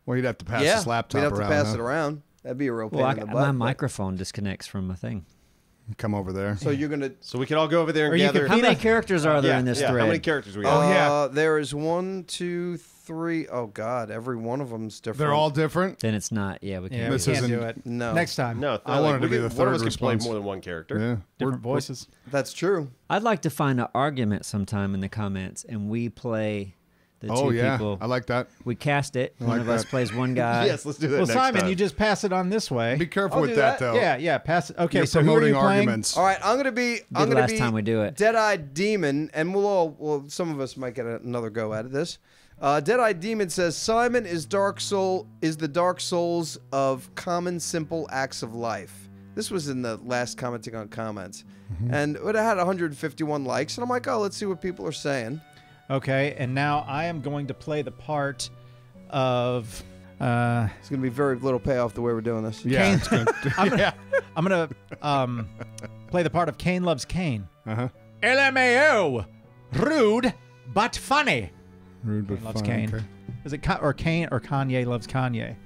Speaker 2: Well, you'd have to pass
Speaker 3: Yeah,
Speaker 2: this laptop
Speaker 3: we'd have to
Speaker 2: around.
Speaker 3: pass
Speaker 2: huh?
Speaker 3: it around. That'd be a real pain
Speaker 1: Well,
Speaker 3: in the
Speaker 1: my
Speaker 3: butt. but-
Speaker 1: microphone disconnects from my thing.
Speaker 2: Come over there.
Speaker 3: So you're gonna.
Speaker 4: So we can all go over there and
Speaker 5: Or you
Speaker 4: gather.
Speaker 5: could
Speaker 1: How many characters are there in this
Speaker 4: yeah.
Speaker 1: thread?
Speaker 4: How many characters we got?
Speaker 2: yeah.
Speaker 3: There is 1, 2, 3. Oh God, every one of them's different.
Speaker 2: They're all different.
Speaker 1: Then it's not. Yeah, we can't.
Speaker 5: Yeah,
Speaker 1: do
Speaker 5: we
Speaker 2: This
Speaker 1: it.
Speaker 5: can't
Speaker 2: isn't-
Speaker 5: do it.
Speaker 3: No.
Speaker 5: Next time.
Speaker 4: No,
Speaker 2: I wanted to be the
Speaker 4: one
Speaker 2: third
Speaker 4: of us can play
Speaker 2: response.
Speaker 4: more than one character.
Speaker 2: Yeah.
Speaker 5: Different voices.
Speaker 3: That's true.
Speaker 1: I'd like to find an argument sometime in the comments, and we play the
Speaker 2: Oh
Speaker 1: two
Speaker 2: yeah,
Speaker 1: people.
Speaker 2: I like that.
Speaker 1: We cast it. One
Speaker 2: like
Speaker 1: of us
Speaker 2: that.
Speaker 1: plays one guy.
Speaker 4: Yes, let's do that
Speaker 5: Well,
Speaker 4: next
Speaker 5: Simon,
Speaker 4: time.
Speaker 5: you just pass it on this way.
Speaker 2: Be careful
Speaker 3: I'll
Speaker 2: with
Speaker 3: do
Speaker 2: that,
Speaker 3: that.
Speaker 2: though.
Speaker 5: Yeah, pass it. Okay,
Speaker 2: You're
Speaker 5: so who are
Speaker 2: promoting
Speaker 5: you playing?
Speaker 2: arguments.
Speaker 3: All right, I'm gonna be.
Speaker 1: the last time we do it.
Speaker 3: Deadeye Demon, and well, some of us might get another go at this. Deadeye Demon says Simon is the Dark Souls of common simple acts of life. This was in the last commenting on comments, and it had 151 likes, and I'm like, oh, let's see what people are saying.
Speaker 5: Okay, and now I am going to play the part of.
Speaker 3: It's gonna be very little payoff the way we're doing this.
Speaker 2: Yeah,
Speaker 5: Kane.
Speaker 2: it's good.
Speaker 5: I'm gonna play the part of Kane loves Kane.
Speaker 2: Uh-huh.
Speaker 5: LMAO, rude but funny.
Speaker 2: Rude but
Speaker 5: Kane loves
Speaker 2: fun,
Speaker 5: Kane.
Speaker 2: okay.
Speaker 5: Is it or Kane or Kanye loves Kanye?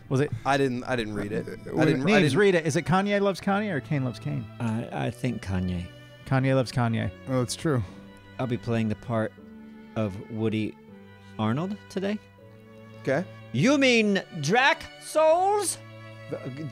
Speaker 5: Was it?
Speaker 3: I didn't read it.
Speaker 5: Neebs, read it. Is it Kanye loves Kanye or Kane loves Kane?
Speaker 1: I think Kanye.
Speaker 5: Kanye loves Kanye.
Speaker 2: Oh, it's true.
Speaker 1: I'll be playing the part of Woody Arnold today.
Speaker 3: Okay.
Speaker 1: You mean Drac Souls?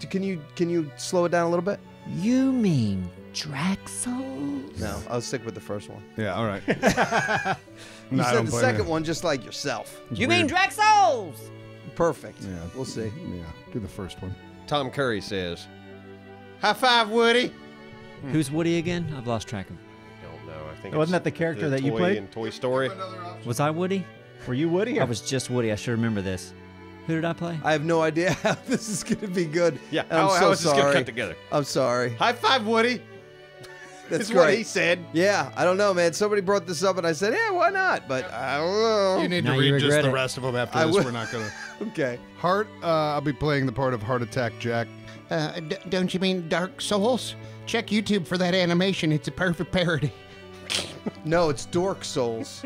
Speaker 3: Can you slow it down a little bit?
Speaker 1: You mean Drac Souls?
Speaker 3: No, I'll stick with the first one.
Speaker 2: Yeah, all right.
Speaker 3: You
Speaker 2: No, I
Speaker 3: said
Speaker 2: don't
Speaker 3: the
Speaker 2: blame
Speaker 3: second
Speaker 2: you.
Speaker 3: one just like yourself.
Speaker 1: You mean Drac Souls?
Speaker 3: Perfect.
Speaker 2: Yeah.
Speaker 3: We'll see.
Speaker 2: Yeah, do the first one.
Speaker 4: Tom Curry says, "High five, Woody."
Speaker 1: Who's Woody again? I've lost track of.
Speaker 4: Don't know. I think
Speaker 5: Wasn't
Speaker 4: it's
Speaker 5: that the character
Speaker 4: the
Speaker 5: that you
Speaker 4: toy
Speaker 5: played?
Speaker 4: in Toy Story?
Speaker 1: Was I Woody?
Speaker 5: Were you Woody?
Speaker 1: I
Speaker 5: Or?
Speaker 1: was just Woody. I should remember this. Who did I play?
Speaker 3: I have no idea how this is going to be good.
Speaker 4: Yeah.
Speaker 3: And I'm
Speaker 4: How
Speaker 3: so
Speaker 4: is this gonna
Speaker 3: sorry.
Speaker 4: cut together?
Speaker 3: I'm sorry.
Speaker 4: High five, Woody.
Speaker 3: That's
Speaker 4: That's what
Speaker 3: great.
Speaker 4: he said.
Speaker 3: Yeah, I don't know, man. Somebody brought this up, and I said, "Yeah, why not?" But I don't know.
Speaker 2: You need
Speaker 1: Now
Speaker 2: to
Speaker 1: you
Speaker 2: read just
Speaker 1: regret
Speaker 2: the
Speaker 1: it.
Speaker 2: rest of them after
Speaker 3: I
Speaker 2: this.
Speaker 3: will.
Speaker 2: We're not gonna.
Speaker 3: Okay.
Speaker 2: Heart. I'll be playing the part of Heart Attack Jack.
Speaker 6: Don't you mean Dark Souls? Check YouTube for that animation. It's a perfect parody.
Speaker 3: No, it's Dork Souls.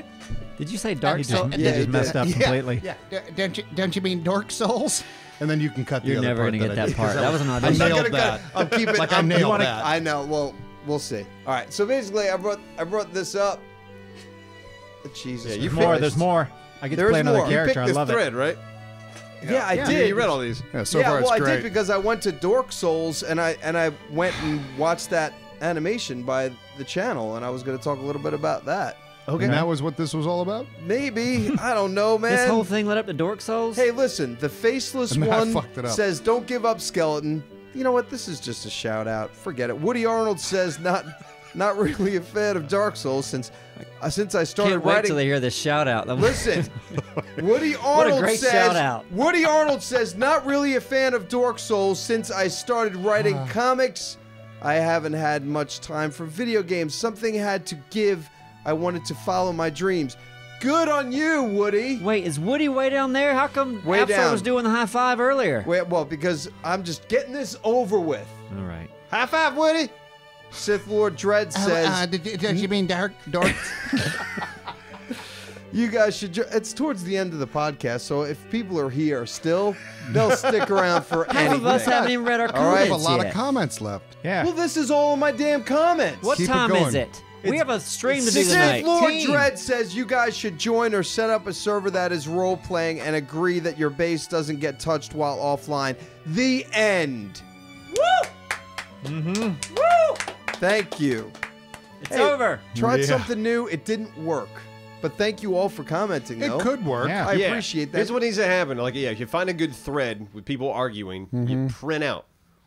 Speaker 1: Did you say
Speaker 5: He
Speaker 1: Dark
Speaker 5: just,
Speaker 1: Souls?
Speaker 5: he
Speaker 3: Yeah,
Speaker 5: just
Speaker 3: he
Speaker 5: messed
Speaker 3: did.
Speaker 5: up
Speaker 6: Yeah,
Speaker 5: completely.
Speaker 6: Yeah. Don't you mean Dark Souls?
Speaker 2: And then you can cut the
Speaker 1: You're
Speaker 2: other
Speaker 1: never
Speaker 2: part
Speaker 1: gonna get
Speaker 2: I
Speaker 1: that
Speaker 2: did,
Speaker 1: part.
Speaker 2: 'cause
Speaker 1: That was an
Speaker 2: I
Speaker 1: audition.
Speaker 2: nailed that.
Speaker 3: I'm keeping.
Speaker 2: Like I
Speaker 3: I'm,
Speaker 2: nailed that.
Speaker 3: I know. Well, we'll see. All right. So basically, I brought this up. Jesus.
Speaker 4: Yeah, you
Speaker 5: There's
Speaker 3: Christ.
Speaker 5: more. There's more. I get
Speaker 3: There
Speaker 5: to play
Speaker 3: is
Speaker 5: another
Speaker 3: more. You
Speaker 4: You picked
Speaker 5: character. I
Speaker 4: this
Speaker 5: love
Speaker 4: thread, right?
Speaker 3: Yeah, I
Speaker 5: Yeah.
Speaker 3: did.
Speaker 4: You read all these.
Speaker 2: Yeah, so
Speaker 3: yeah,
Speaker 2: far
Speaker 3: well,
Speaker 2: it's
Speaker 3: I
Speaker 2: great.
Speaker 3: did because I went to Dork Souls and I went and watched that animation by the channel, and I was going to talk a little bit about that.
Speaker 2: And that was what this was all about?
Speaker 3: Maybe. I don't know, man.
Speaker 1: This whole thing led up to Dork Souls?
Speaker 3: Hey, listen, the faceless
Speaker 2: And I
Speaker 3: one
Speaker 2: fucked it up.
Speaker 3: says, "Don't give up, skeleton." You know what? This is just a shout out. Forget it. Woody Arnold says, not really a fan of Dark Souls since I started
Speaker 1: Can't wait
Speaker 3: writing.
Speaker 1: till they hear this shout out.
Speaker 3: Listen, Woody Arnold
Speaker 1: great
Speaker 3: says.
Speaker 1: shout out.
Speaker 3: Woody Arnold says, "Not really a fan of Dark Souls since I started writing comics. I haven't had much time for video games. Something had to give. I wanted to follow my dreams." Good on you, Woody.
Speaker 1: Wait, is Woody way down there? How come
Speaker 3: Way
Speaker 1: Absol
Speaker 3: down.
Speaker 1: was doing the high five earlier?
Speaker 3: Wait, well, because I'm just getting this over with.
Speaker 1: All right.
Speaker 4: High five, Woody.
Speaker 3: Sith Lord Dredd says,
Speaker 6: Don't you mean Dark?
Speaker 3: "You guys should." It's towards the end of the podcast, so if people are here still, they'll stick around for
Speaker 1: Half
Speaker 3: anything.
Speaker 1: of us haven't even read our
Speaker 3: All right,
Speaker 2: I have
Speaker 1: comments
Speaker 2: a lot
Speaker 1: yet.
Speaker 2: of comments left.
Speaker 5: Yeah.
Speaker 3: Well, this is all in my damn comments.
Speaker 1: What
Speaker 2: Keep it
Speaker 1: time
Speaker 2: going.
Speaker 1: is it? We have a stream to do
Speaker 3: Sith
Speaker 1: tonight.
Speaker 3: Lord
Speaker 1: Team.
Speaker 3: Dredd says you guys should join or set up a server that is role playing and agree that your base doesn't get touched while offline. The end. Woo! Mm-hmm. Woo! Thank you.
Speaker 1: It's over.
Speaker 3: Tried
Speaker 2: Yeah.
Speaker 3: something new. It didn't work. But thank you all for commenting,
Speaker 2: It
Speaker 3: though.
Speaker 2: could work.
Speaker 5: Yeah.
Speaker 3: I appreciate that.
Speaker 4: Here's what needs to happen. Like, yeah, if you find a good thread with people arguing, you print out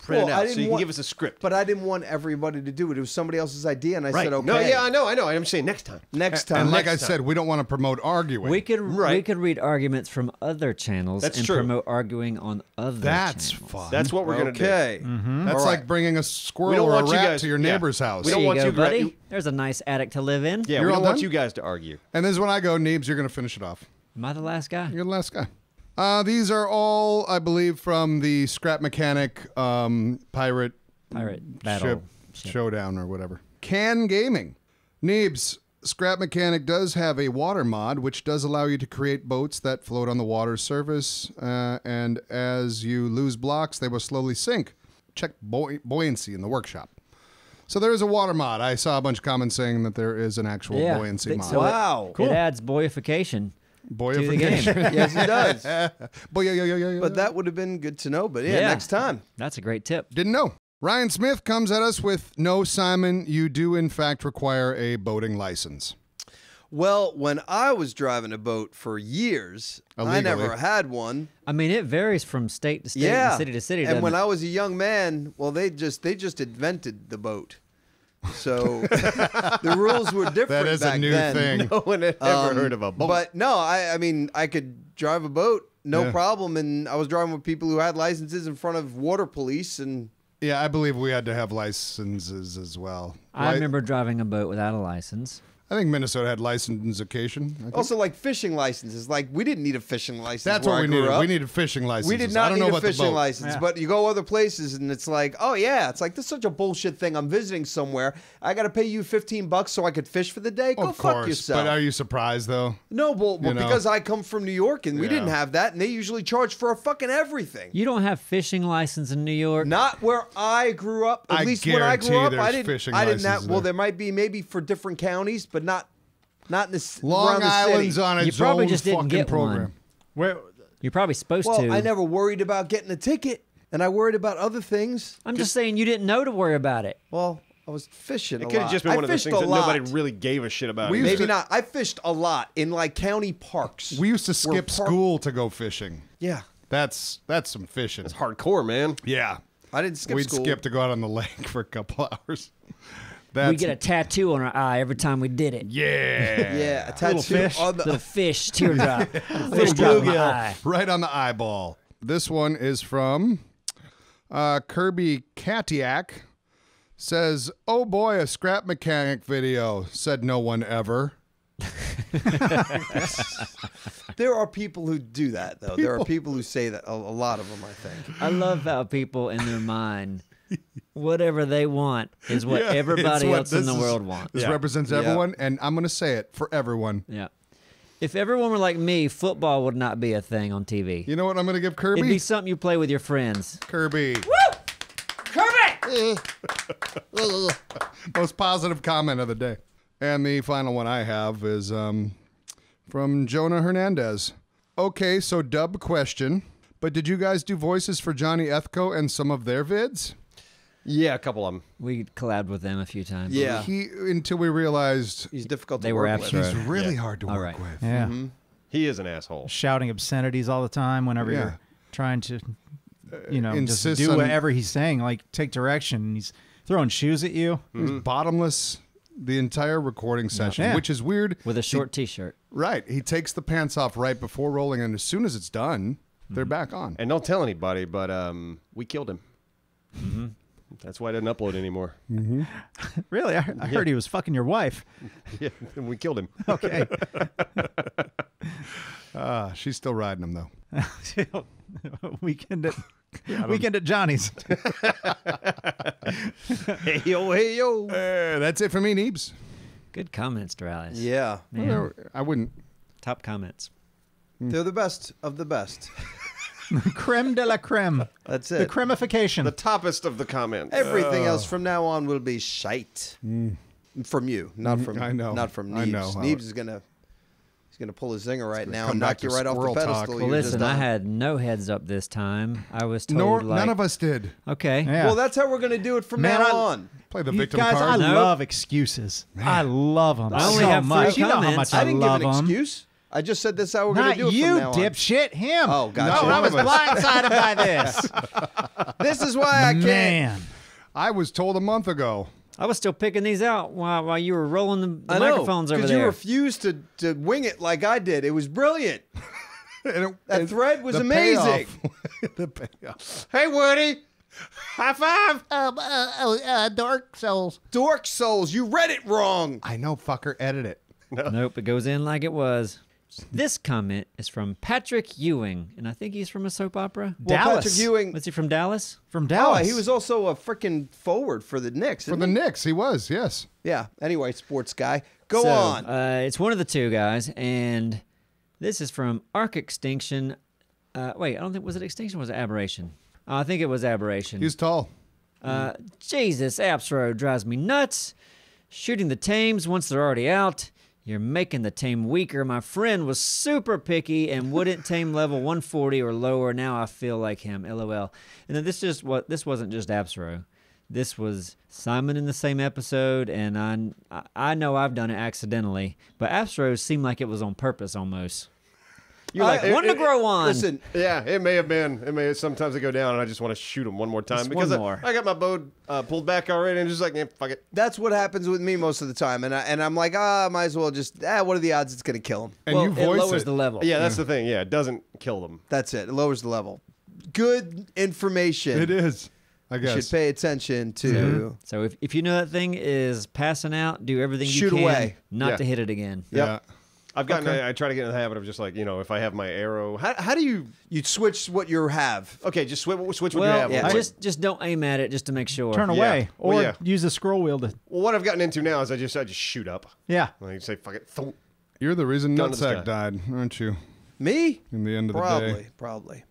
Speaker 3: Well,
Speaker 4: it
Speaker 3: I
Speaker 4: out,
Speaker 3: didn't
Speaker 4: so you can
Speaker 3: want-
Speaker 4: give us a script.
Speaker 3: But I didn't want everybody to do it. It was somebody else's idea, and I said, okay.
Speaker 4: No, yeah, I know. I'm saying next time.
Speaker 3: Next time.
Speaker 2: And like I
Speaker 4: Next time.
Speaker 2: said, we don't want to promote arguing.
Speaker 1: We could
Speaker 4: Right.
Speaker 1: read arguments from other channels
Speaker 4: That's
Speaker 1: and
Speaker 4: true.
Speaker 1: promote arguing on other
Speaker 2: That's
Speaker 1: channels.
Speaker 2: fun.
Speaker 4: That's what we're gonna do.
Speaker 3: Okay.
Speaker 2: That's
Speaker 3: All
Speaker 2: like
Speaker 3: right.
Speaker 2: bringing a
Speaker 4: We
Speaker 2: squirrel
Speaker 4: don't
Speaker 2: or a
Speaker 4: want you
Speaker 2: rat
Speaker 4: guys-
Speaker 2: to your
Speaker 4: yeah.
Speaker 2: neighbor's house.
Speaker 4: We
Speaker 1: There
Speaker 4: don't
Speaker 1: you
Speaker 4: want
Speaker 1: go,
Speaker 4: you,
Speaker 1: buddy. There's a nice attic to live in.
Speaker 4: Yeah,
Speaker 2: You're
Speaker 4: we
Speaker 2: all
Speaker 4: don't want
Speaker 2: done?
Speaker 4: you guys to argue.
Speaker 2: And this is when I go, Neebs, you're going to finish it off.
Speaker 1: Am I the last guy?
Speaker 2: You're the last guy. These are all, I believe, from the Scrap Mechanic Pirate
Speaker 1: Battle.
Speaker 2: Ship Showdown or whatever. Can Gaming. Neebs, Scrap Mechanic does have a water mod, which does allow you to create boats that float on the water's surface, and as you lose blocks, they will slowly sink. Check buoyancy in the workshop. So there is a water mod. I saw a bunch of comments saying that there is an actual buoyancy mod.
Speaker 1: So
Speaker 3: Wow.
Speaker 1: It adds buoyification.
Speaker 2: Boyification.
Speaker 1: the game.
Speaker 3: Yes, he does.
Speaker 2: Boy, yeah.
Speaker 3: But that would have been good to know. But yeah,
Speaker 1: Yeah.
Speaker 3: next time.
Speaker 1: That's a great tip.
Speaker 2: Didn't know. Ryan Smith comes at us with, no, Simon, you do in fact require a boating license.
Speaker 3: Well, when I was driving a boat for years, I
Speaker 2: Illegally.
Speaker 3: never had one.
Speaker 1: I mean, it varies from state to state
Speaker 3: Yeah,
Speaker 1: and city to city.
Speaker 3: And
Speaker 1: doesn't
Speaker 3: when
Speaker 1: it?
Speaker 3: I was a young man, well, they just invented the boat. So the rules were different.
Speaker 2: That is
Speaker 3: back
Speaker 2: a new
Speaker 3: then.
Speaker 2: thing.
Speaker 4: No one had ever heard of a boat.
Speaker 3: But no, I mean, I could drive a boat, no
Speaker 2: Yeah.
Speaker 3: problem. And I was driving with people who had licenses in front of water police. And
Speaker 2: Yeah, I believe we had to have licenses as well.
Speaker 1: I remember driving a boat without a license.
Speaker 2: I think Minnesota had licensification. I think.
Speaker 3: also like fishing licenses. Like we didn't need a fishing license.
Speaker 2: That's
Speaker 3: where
Speaker 2: what
Speaker 3: I
Speaker 2: we
Speaker 3: grew
Speaker 2: needed.
Speaker 3: up.
Speaker 2: We needed fishing licenses.
Speaker 3: We did
Speaker 2: I
Speaker 3: not
Speaker 2: don't
Speaker 3: need
Speaker 2: know
Speaker 3: a
Speaker 2: about the
Speaker 3: fishing
Speaker 2: boat.
Speaker 3: license,
Speaker 5: Yeah.
Speaker 3: but you go other places and it's like, oh yeah, it's like this is such a bullshit thing. I'm visiting somewhere. I got to pay you $15 so I could fish for the day. Go
Speaker 2: Of
Speaker 3: fuck
Speaker 2: course,
Speaker 3: yourself.
Speaker 2: but are you surprised though?
Speaker 3: No, well,
Speaker 2: You know?
Speaker 3: because I come from New York and we
Speaker 2: Yeah.
Speaker 3: didn't have that, and they usually charge for a fucking everything.
Speaker 1: You don't have fishing license in New York.
Speaker 3: Not where I grew up. At
Speaker 2: I
Speaker 3: least when I grew up,
Speaker 2: guarantee
Speaker 3: I
Speaker 2: there's
Speaker 3: didn't.
Speaker 2: fishing
Speaker 3: I didn't have.
Speaker 2: licenses
Speaker 3: Well,
Speaker 2: there.
Speaker 3: there might be maybe for different counties, but not in this
Speaker 2: Long
Speaker 3: around the
Speaker 2: Island's
Speaker 3: city.
Speaker 2: on
Speaker 1: You
Speaker 2: its
Speaker 1: probably
Speaker 2: own
Speaker 1: just didn't
Speaker 2: fucking
Speaker 1: get
Speaker 2: program.
Speaker 1: one.
Speaker 5: Where
Speaker 1: You're probably supposed
Speaker 3: Well,
Speaker 1: to.
Speaker 3: I never worried about getting a ticket, and I worried about other things.
Speaker 1: I'm just saying you didn't know to worry about it.
Speaker 3: Well, I was fishing.
Speaker 4: it
Speaker 3: a
Speaker 4: could have
Speaker 3: lot.
Speaker 4: just been
Speaker 3: I
Speaker 4: one of those
Speaker 3: fished
Speaker 4: things
Speaker 3: a
Speaker 4: that
Speaker 3: lot.
Speaker 4: nobody really gave a shit about.
Speaker 2: We used
Speaker 3: Maybe
Speaker 2: to-
Speaker 3: not. I fished a lot in like county parks.
Speaker 2: We used to
Speaker 3: Where
Speaker 2: skip
Speaker 3: park-
Speaker 2: school to go fishing.
Speaker 3: Yeah,
Speaker 2: That's some fishing.
Speaker 4: It's hardcore, man.
Speaker 2: Yeah.
Speaker 3: I didn't skip
Speaker 2: We'd
Speaker 3: school.
Speaker 2: skip to go out on the lake for a couple hours.
Speaker 1: We
Speaker 2: That's,
Speaker 1: get a tattoo on our eye every time we did it.
Speaker 2: yeah.
Speaker 3: Yeah, a tattoo
Speaker 5: fish.
Speaker 3: on the.
Speaker 1: Little fish teardrop. Fish drop in my eye.
Speaker 2: Right on the eyeball. This one is from Kirby Katiak. Says, oh boy, a scrap mechanic video. Said no one ever.
Speaker 3: There are people who do that, though. There are people who say that. A lot of them, I think.
Speaker 1: I love how people in their mind, whatever they want is what
Speaker 2: Yeah, it's
Speaker 1: everybody
Speaker 2: what
Speaker 1: else in
Speaker 2: this
Speaker 1: the
Speaker 2: is-
Speaker 1: world wants.
Speaker 2: This
Speaker 4: Yeah.
Speaker 2: represents
Speaker 3: Yeah.
Speaker 2: everyone, and I'm going to say it for everyone.
Speaker 1: Yeah. If everyone were like me, football would not be a thing on TV.
Speaker 2: You know what I'm going to give Kirby?
Speaker 1: It'd be something you play with your friends.
Speaker 2: Kirby.
Speaker 1: Kirby!
Speaker 2: Most positive comment of the day. And the final one I have is from Jonah Hernandez. Okay, so dub question. But did you guys do voices for Johnny Ethko and some of their vids?
Speaker 4: Yeah, a couple of them.
Speaker 1: We collabed with them a few times.
Speaker 3: Yeah,
Speaker 2: Until we realized
Speaker 3: he's difficult
Speaker 1: They
Speaker 3: to
Speaker 1: were
Speaker 3: work
Speaker 1: abstract.
Speaker 3: with.
Speaker 2: he's really hard to
Speaker 1: All
Speaker 2: work
Speaker 1: right.
Speaker 2: with.
Speaker 5: yeah,
Speaker 4: He is an asshole.
Speaker 5: shouting obscenities all the time whenever
Speaker 2: Yeah.
Speaker 5: you're trying to, just
Speaker 2: insists
Speaker 5: do
Speaker 2: on-
Speaker 5: whatever he's saying, like take direction. And he's throwing shoes at you.
Speaker 2: He's bottomless the entire recording session,
Speaker 5: Yeah.
Speaker 2: which is weird.
Speaker 1: With a short T-shirt.
Speaker 2: Right. He takes the pants off right before rolling, and as soon as it's done, they're back on.
Speaker 4: And don't tell anybody, but we killed him. That's why I didn't upload anymore.
Speaker 5: Really, I heard he was fucking your wife.
Speaker 4: Yeah, we killed him.
Speaker 5: Okay,
Speaker 2: She's still riding him, though.
Speaker 5: weekend at Johnny's.
Speaker 4: Hey yo, hey yo.
Speaker 2: That's it for me, Neebs.
Speaker 1: Good comments, Duralis.
Speaker 3: Yeah,
Speaker 1: Man,
Speaker 2: I wouldn't.
Speaker 1: top comments.
Speaker 3: they're the best of the best.
Speaker 5: Creme de la creme.
Speaker 3: That's
Speaker 5: The
Speaker 3: it.
Speaker 5: cremification.
Speaker 4: The toppest of the comments.
Speaker 3: Everything else from now on will be shite. From you, not from
Speaker 2: I know.
Speaker 3: not from Neebs.
Speaker 2: I know how
Speaker 3: Neebs is gonna pull his zinger right now
Speaker 2: come
Speaker 3: and
Speaker 2: back
Speaker 3: knock you
Speaker 2: to
Speaker 3: right off the
Speaker 2: squirrel talk.
Speaker 3: pedestal.
Speaker 1: Well,
Speaker 3: you just
Speaker 1: listen, I
Speaker 3: done.
Speaker 1: had no heads up this time. I was told
Speaker 2: Nor,
Speaker 1: like,
Speaker 2: none of us did.
Speaker 1: Okay.
Speaker 5: Yeah.
Speaker 3: Well, that's how we're gonna do it from
Speaker 5: Man,
Speaker 3: now
Speaker 5: I-
Speaker 3: on.
Speaker 2: Play the
Speaker 5: You
Speaker 2: victim
Speaker 5: guys,
Speaker 2: card.
Speaker 5: I
Speaker 1: Nope.
Speaker 5: love excuses. I love them
Speaker 1: I only
Speaker 5: so
Speaker 1: have 3
Speaker 5: much. You know how
Speaker 1: comments.
Speaker 5: much
Speaker 3: I didn't give
Speaker 5: love
Speaker 3: an
Speaker 5: 'em.
Speaker 3: excuse. I just said that's how we're gonna
Speaker 5: Not
Speaker 3: do it
Speaker 5: you,
Speaker 3: from now on.
Speaker 5: dipshit. Him.
Speaker 3: Oh, gotcha.
Speaker 5: No, I was
Speaker 2: One of us.
Speaker 5: blindsided by this.
Speaker 3: This is why I can't.
Speaker 5: Man.
Speaker 2: I was told a month ago.
Speaker 1: I was still picking these out while you were rolling the
Speaker 3: I know,
Speaker 1: microphones over
Speaker 3: because
Speaker 1: there.
Speaker 3: you refused to wing it like I did. It was brilliant. That thread was
Speaker 2: the
Speaker 3: amazing.
Speaker 2: payoff. The payoff.
Speaker 3: Hey, Woody. High five.
Speaker 6: Dark Souls.
Speaker 3: Dork Souls, you read it wrong.
Speaker 2: I know, fucker. Edit it.
Speaker 1: Nope, it goes in like it was. This comment is from Patrick Ewing, and I think he's from a soap opera.
Speaker 3: Well,
Speaker 5: Dallas.
Speaker 3: Patrick Ewing.
Speaker 1: Was he from Dallas?
Speaker 5: From
Speaker 3: Oh,
Speaker 5: Dallas.
Speaker 3: he was also a freaking forward for the Knicks.
Speaker 2: For
Speaker 3: isn't
Speaker 2: the
Speaker 3: he?
Speaker 2: Knicks, he was, yes.
Speaker 3: Yeah. Anyway, sports guy. Go
Speaker 1: So,
Speaker 3: on.
Speaker 1: It's one of the two guys, and this is from Ark Extinction. Wait, I don't think, was it Extinction or was it Aberration? I think it was Aberration.
Speaker 2: He's tall.
Speaker 1: Jesus, Apps Road drives me nuts. Shooting the tames once they're already out. You're making the tame weaker. My friend was super picky and wouldn't tame level 140 or lower. Now I feel like him. LOL. And then this wasn't just Absro. This was Simon in the same episode, and I know I've done it accidentally, but Absro seemed like it was on purpose almost. You're like, one to grow on.
Speaker 3: Listen,
Speaker 4: yeah, it may have been. It may sometimes they go down, and I just want to shoot them one more time
Speaker 1: Just
Speaker 4: because
Speaker 1: one more.
Speaker 4: I got my bow pulled back already, and just like, fuck it.
Speaker 3: that's what happens with me most of the time, and I'm like, I might as well just. What are the odds it's gonna kill him?
Speaker 2: And
Speaker 1: Well,
Speaker 2: you
Speaker 1: it
Speaker 2: voice
Speaker 1: lowers the level.
Speaker 4: Yeah, that's the thing. Yeah, it doesn't kill them.
Speaker 3: That's it. It lowers the level. Good information.
Speaker 2: It is. I
Speaker 3: You
Speaker 2: guess.
Speaker 3: should pay attention to.
Speaker 1: So if you know that thing is passing out, do everything
Speaker 3: Shoot
Speaker 1: you can
Speaker 3: away.
Speaker 1: not
Speaker 4: Yeah.
Speaker 1: to hit it again.
Speaker 2: Yeah.
Speaker 4: I've gotten. I try to get in the habit of just like, if I have my arrow. How do you?
Speaker 3: You switch what you have.
Speaker 4: Okay, just switch what you
Speaker 1: Well,
Speaker 4: have.
Speaker 3: yeah.
Speaker 1: just don't aim at it just to make sure.
Speaker 5: Turn away or
Speaker 4: Well, yeah.
Speaker 5: use a scroll wheel to.
Speaker 4: Well, what I've gotten into now is I just shoot up.
Speaker 5: Yeah.
Speaker 4: Like say, fuck it. Thump.
Speaker 2: You're the reason
Speaker 4: Gun to the
Speaker 2: Nutsack
Speaker 4: sky.
Speaker 2: died, aren't you?
Speaker 3: Me?
Speaker 2: In the end of the
Speaker 3: Probably.
Speaker 2: day.
Speaker 3: Probably.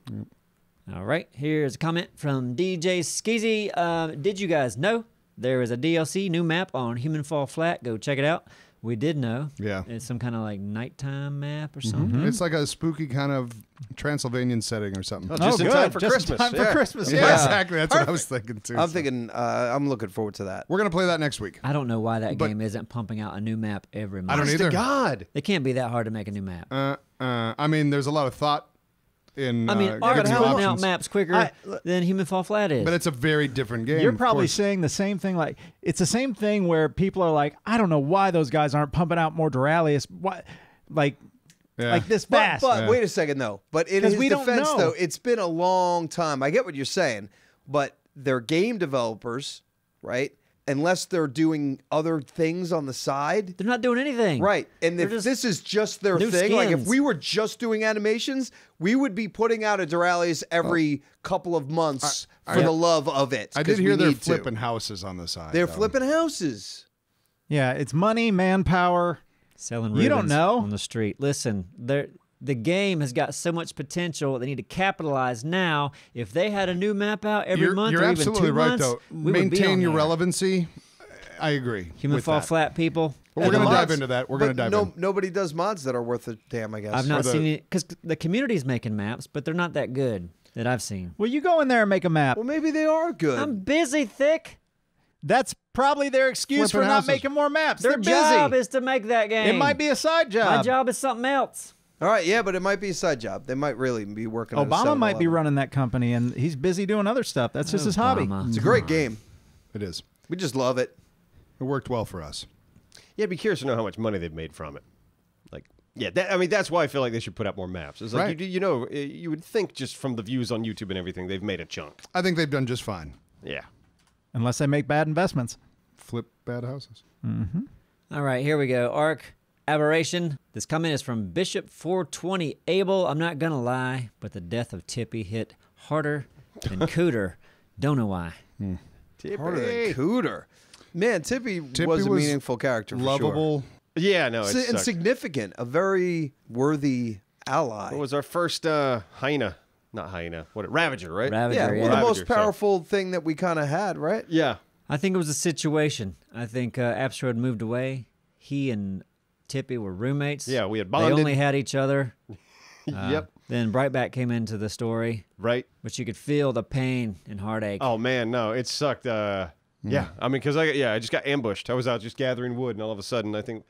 Speaker 1: All right, here's a comment from DJ Skeezy. Did you guys know there is a DLC new map on Human Fall Flat? Go check it out. We did know.
Speaker 2: Yeah.
Speaker 1: It's some kind of like nighttime map or something.
Speaker 2: It's like a spooky kind of Transylvanian setting or something.
Speaker 4: Oh, just in
Speaker 5: good.
Speaker 4: time for
Speaker 5: Just in
Speaker 4: Christmas.
Speaker 5: time for
Speaker 4: Yeah.
Speaker 5: Christmas.
Speaker 2: Yeah,
Speaker 5: Yeah.
Speaker 2: exactly. That's what I was thinking too.
Speaker 3: I'm
Speaker 2: So
Speaker 3: thinking. I'm looking forward to that.
Speaker 2: we're gonna play that next week.
Speaker 1: I don't know why that
Speaker 2: But-
Speaker 1: game isn't pumping out a new map every month.
Speaker 2: I don't
Speaker 4: Honest
Speaker 2: either.
Speaker 4: to God.
Speaker 1: It can't be that hard to make a new map.
Speaker 2: I mean, there's a lot of thought in.
Speaker 1: I mean,
Speaker 2: getting
Speaker 1: Ark's
Speaker 2: new
Speaker 1: putting out
Speaker 2: options,
Speaker 1: maps quicker than Human Fall Flat is.
Speaker 2: but it's a very different game.
Speaker 5: You're
Speaker 2: of
Speaker 5: probably
Speaker 2: course.
Speaker 5: saying the same thing. Like it's the same thing where people are like, I don't know why those guys aren't pumping out more Duralius. Why, like
Speaker 2: Yeah.
Speaker 5: this
Speaker 3: But,
Speaker 5: fast?
Speaker 3: but wait a second though. But in
Speaker 5: 'Cause
Speaker 3: his
Speaker 5: we don't
Speaker 3: defense
Speaker 5: know.
Speaker 3: though, it's been a long time. I get what you're saying, but they're game developers, right? Unless they're doing other things on the side.
Speaker 1: They're not doing anything.
Speaker 3: Right. And
Speaker 1: They're
Speaker 3: if
Speaker 1: just
Speaker 3: this is just their
Speaker 1: new
Speaker 3: thing, like if
Speaker 1: skins.
Speaker 3: we were just doing animations, we would be putting out a Duralius every couple of months for the love of it.
Speaker 2: I
Speaker 3: 'cause
Speaker 2: did hear
Speaker 3: we
Speaker 2: they're
Speaker 3: need to.
Speaker 2: flipping houses on the side.
Speaker 3: They're
Speaker 2: though.
Speaker 3: flipping houses.
Speaker 5: Yeah, it's money, manpower.
Speaker 1: Selling
Speaker 5: You don't
Speaker 1: ribbons
Speaker 5: know.
Speaker 1: on the street. Listen, the game has got so much potential. They need to capitalize now. If they had a new map out every month
Speaker 2: You're
Speaker 1: or even
Speaker 2: absolutely
Speaker 1: 2
Speaker 2: right,
Speaker 1: months,
Speaker 2: though.
Speaker 1: we would be
Speaker 2: Maintain
Speaker 1: on
Speaker 2: your
Speaker 1: there.
Speaker 2: relevancy. I agree.
Speaker 1: Human
Speaker 2: with
Speaker 1: Fall
Speaker 2: that.
Speaker 1: Flat people.
Speaker 2: But we're
Speaker 3: And
Speaker 2: going to
Speaker 3: the
Speaker 2: dive
Speaker 3: mods-
Speaker 2: into that. We're
Speaker 3: but
Speaker 2: going to dive in.
Speaker 3: Nobody does mods that are worth a damn, I guess.
Speaker 1: I've not
Speaker 2: the-
Speaker 1: seen it because the community's making maps, but they're not that good that I've seen.
Speaker 5: Well, you go in there and make a map.
Speaker 3: Well, maybe they are good.
Speaker 1: I'm busy, thick.
Speaker 5: That's probably their excuse
Speaker 2: Flipping
Speaker 5: for not
Speaker 2: houses.
Speaker 5: making more maps.
Speaker 1: Their
Speaker 5: They're busy.
Speaker 1: job is to make that game.
Speaker 5: It might be a side job.
Speaker 1: My job is something else.
Speaker 3: All right, yeah, but it might be a side job. They might really be working on a
Speaker 5: Obama might be
Speaker 3: 7-Eleven.
Speaker 5: running that company, and he's busy doing other stuff. That's just his hobby.
Speaker 1: Obama.
Speaker 3: It's a great game.
Speaker 2: It is.
Speaker 3: We just love it.
Speaker 2: It worked well for us.
Speaker 4: Yeah, I'd be curious to know how much money they've made from it. Like, yeah, that's why I feel like they should put out more maps. It's like,
Speaker 2: Right.
Speaker 4: you would think just from the views on YouTube and everything, they've made a chunk.
Speaker 2: I think they've done just fine.
Speaker 4: Yeah.
Speaker 5: Unless they make bad investments.
Speaker 2: Flip bad houses.
Speaker 1: All right, here we go. Ark Aberration. This comment is from Bishop 420 Abel. I'm not gonna lie, but the death of Tippy hit harder than Cooter. Don't know why.
Speaker 3: Harder than Cooter. Man, Tippy was a meaningful character for
Speaker 2: lovable.
Speaker 4: Yeah, no, it's
Speaker 3: sure. And significant. A very worthy ally.
Speaker 4: What was our first hyena? Not hyena. Ravager, right?
Speaker 1: Ravager,
Speaker 3: yeah,
Speaker 1: yeah.
Speaker 3: well, the
Speaker 4: Ravager,
Speaker 3: most
Speaker 4: sorry.
Speaker 3: powerful thing that we kind of had, right?
Speaker 4: Yeah.
Speaker 1: I think it was a situation. I think Absro had moved away. He and Tippy were roommates.
Speaker 4: Yeah, we had
Speaker 1: They
Speaker 4: bonded.
Speaker 1: only had each other.
Speaker 4: Yep.
Speaker 1: Then Brightback came into the story,
Speaker 4: Right.
Speaker 1: but you could feel the pain and heartache.
Speaker 4: Oh man, no, it sucked. Yeah, I mean, because I just got ambushed. I was out just gathering wood, and all of a sudden, I think,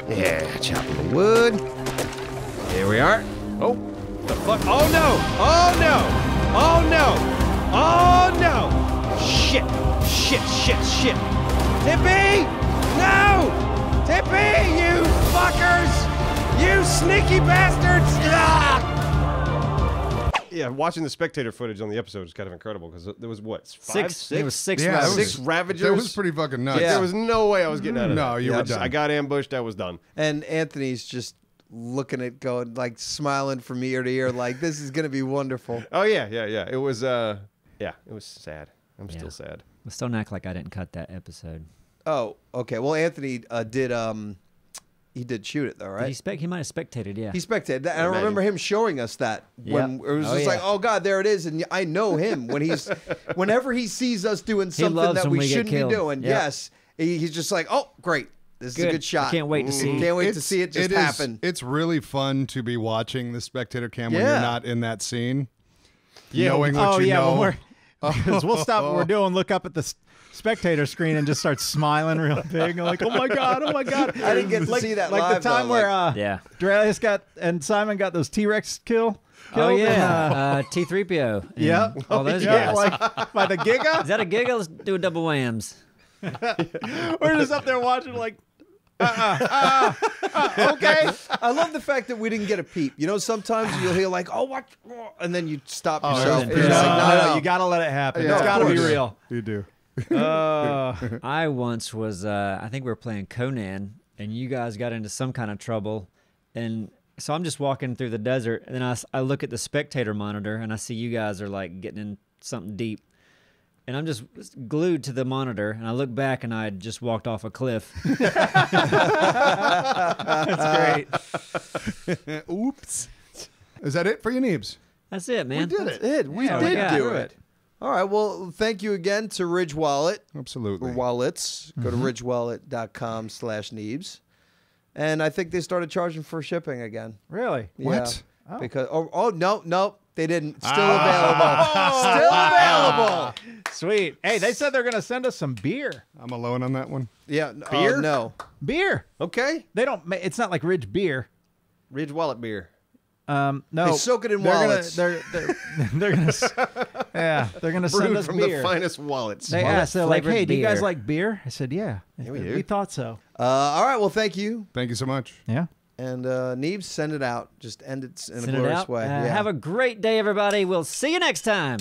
Speaker 4: yeah, chopping the wood. Here we are. Oh, the fuck! Oh no! Oh no! Oh no! Oh no! Shit! Shit! Shit! Shit! Tippy! No! Tippy! You fuckers! You sneaky bastards! Ah! Yeah, watching the spectator footage on the episode was kind of incredible because there was what,
Speaker 1: Six. It was six.
Speaker 2: Yeah, that
Speaker 1: Ravagers.
Speaker 2: was-
Speaker 4: six Ravagers.
Speaker 2: That was pretty fucking nuts.
Speaker 4: There was no way I was getting out of that.
Speaker 2: No, you were done.
Speaker 4: I got ambushed. I was done.
Speaker 3: And Anthony's just looking at going, like smiling from ear to ear, like this is going to be wonderful.
Speaker 4: Oh yeah. It was it was sad. I'm
Speaker 1: Yeah.
Speaker 4: still sad.
Speaker 1: Let's don't act like I didn't cut that episode.
Speaker 3: Oh, okay. Well, Anthony did shoot it though, right?
Speaker 1: He might have spectated, yeah.
Speaker 3: He spectated that. And I
Speaker 4: Imagine.
Speaker 3: remember him showing us that when
Speaker 1: Yep.
Speaker 3: it was
Speaker 1: Oh,
Speaker 3: just
Speaker 1: yeah.
Speaker 3: like, oh God, there it is. And I know him when whenever he sees us doing something
Speaker 1: loves
Speaker 3: that
Speaker 1: when
Speaker 3: we
Speaker 1: we get
Speaker 3: shouldn't be
Speaker 1: killed.
Speaker 3: doing.
Speaker 1: Yep.
Speaker 3: Yes. He's just like, oh, great. This is a good shot.
Speaker 1: I can't wait to see.
Speaker 3: Can't wait to see it just happen.
Speaker 2: It's really fun to be watching the spectator cam when you're not in that scene.
Speaker 4: Yeah.
Speaker 2: Knowing what you know.
Speaker 5: When because we'll stop what we're doing, look up at the spectator screen, and just start smiling real big. Like, oh my god!
Speaker 3: I didn't get to see that
Speaker 5: like
Speaker 3: live.
Speaker 5: the time
Speaker 3: though,
Speaker 5: where
Speaker 1: Yeah.
Speaker 5: Drealius and Simon got those T-Rex killed.
Speaker 1: Oh yeah, T3PO. and
Speaker 5: Yeah.
Speaker 1: all those
Speaker 5: Yeah,
Speaker 1: guys.
Speaker 5: like by the Giga.
Speaker 1: Is that a giggle? Let's do a double whams.
Speaker 5: We're just up there watching like. Okay.
Speaker 3: I love the fact that we didn't get a peep. You know, sometimes you'll hear like, "Oh, what?" and then you stop yourself.
Speaker 1: yeah.
Speaker 3: You're just like,
Speaker 5: No, you gotta let it happen.
Speaker 2: Yeah,
Speaker 5: It's
Speaker 2: of
Speaker 5: gotta be
Speaker 2: course.
Speaker 5: real.
Speaker 2: You do.
Speaker 1: I once was, I think we were playing Conan, and you guys got into some kind of trouble, and so I'm just walking through the desert, and then I look at the spectator monitor, and I see you guys are like getting in something deep, and I'm just glued to the monitor, and I look back, and I had just walked off a cliff.
Speaker 5: That's great.
Speaker 2: Oops. Is that it for you, Neebs?
Speaker 1: That's it, man.
Speaker 2: We did it.
Speaker 3: That's it. We
Speaker 1: Yeah, we
Speaker 3: did
Speaker 1: got
Speaker 3: do
Speaker 1: through
Speaker 3: it. All right. Well, thank you again to Ridge Wallet
Speaker 2: Absolutely.
Speaker 3: or Wallets. Go to ridgewallet.com/Neebs. And I think they started charging for shipping again.
Speaker 5: Really?
Speaker 2: What?
Speaker 3: Yeah. Because no, they didn't. Still available. Still available.
Speaker 5: Sweet. Hey, they said they're gonna send us some beer.
Speaker 2: I'm alone on that one.
Speaker 3: Yeah.
Speaker 4: Beer?
Speaker 3: No.
Speaker 5: Beer.
Speaker 3: Okay.
Speaker 5: They don't. It's not like Ridge beer.
Speaker 4: Ridge Wallet beer.
Speaker 5: No.
Speaker 3: They soak it in
Speaker 5: they're
Speaker 3: wallets.
Speaker 5: They're gonna. Yeah, they're gonna send
Speaker 4: Brewed
Speaker 5: us
Speaker 4: from
Speaker 5: beer.
Speaker 4: the finest wallets.
Speaker 5: They asked. They're like,
Speaker 1: flavored
Speaker 5: "Hey, do you guys
Speaker 1: beer."
Speaker 5: like beer?" I said, "Yeah."
Speaker 4: we do.
Speaker 5: We thought so.
Speaker 3: All right. Well, thank you.
Speaker 2: Thank you so much.
Speaker 5: Yeah.
Speaker 3: And Neebs, send it out. Just end it in
Speaker 1: Send
Speaker 3: a
Speaker 1: it
Speaker 3: glorious
Speaker 1: out.
Speaker 3: way.
Speaker 1: Have a great day, everybody. We'll see you next time.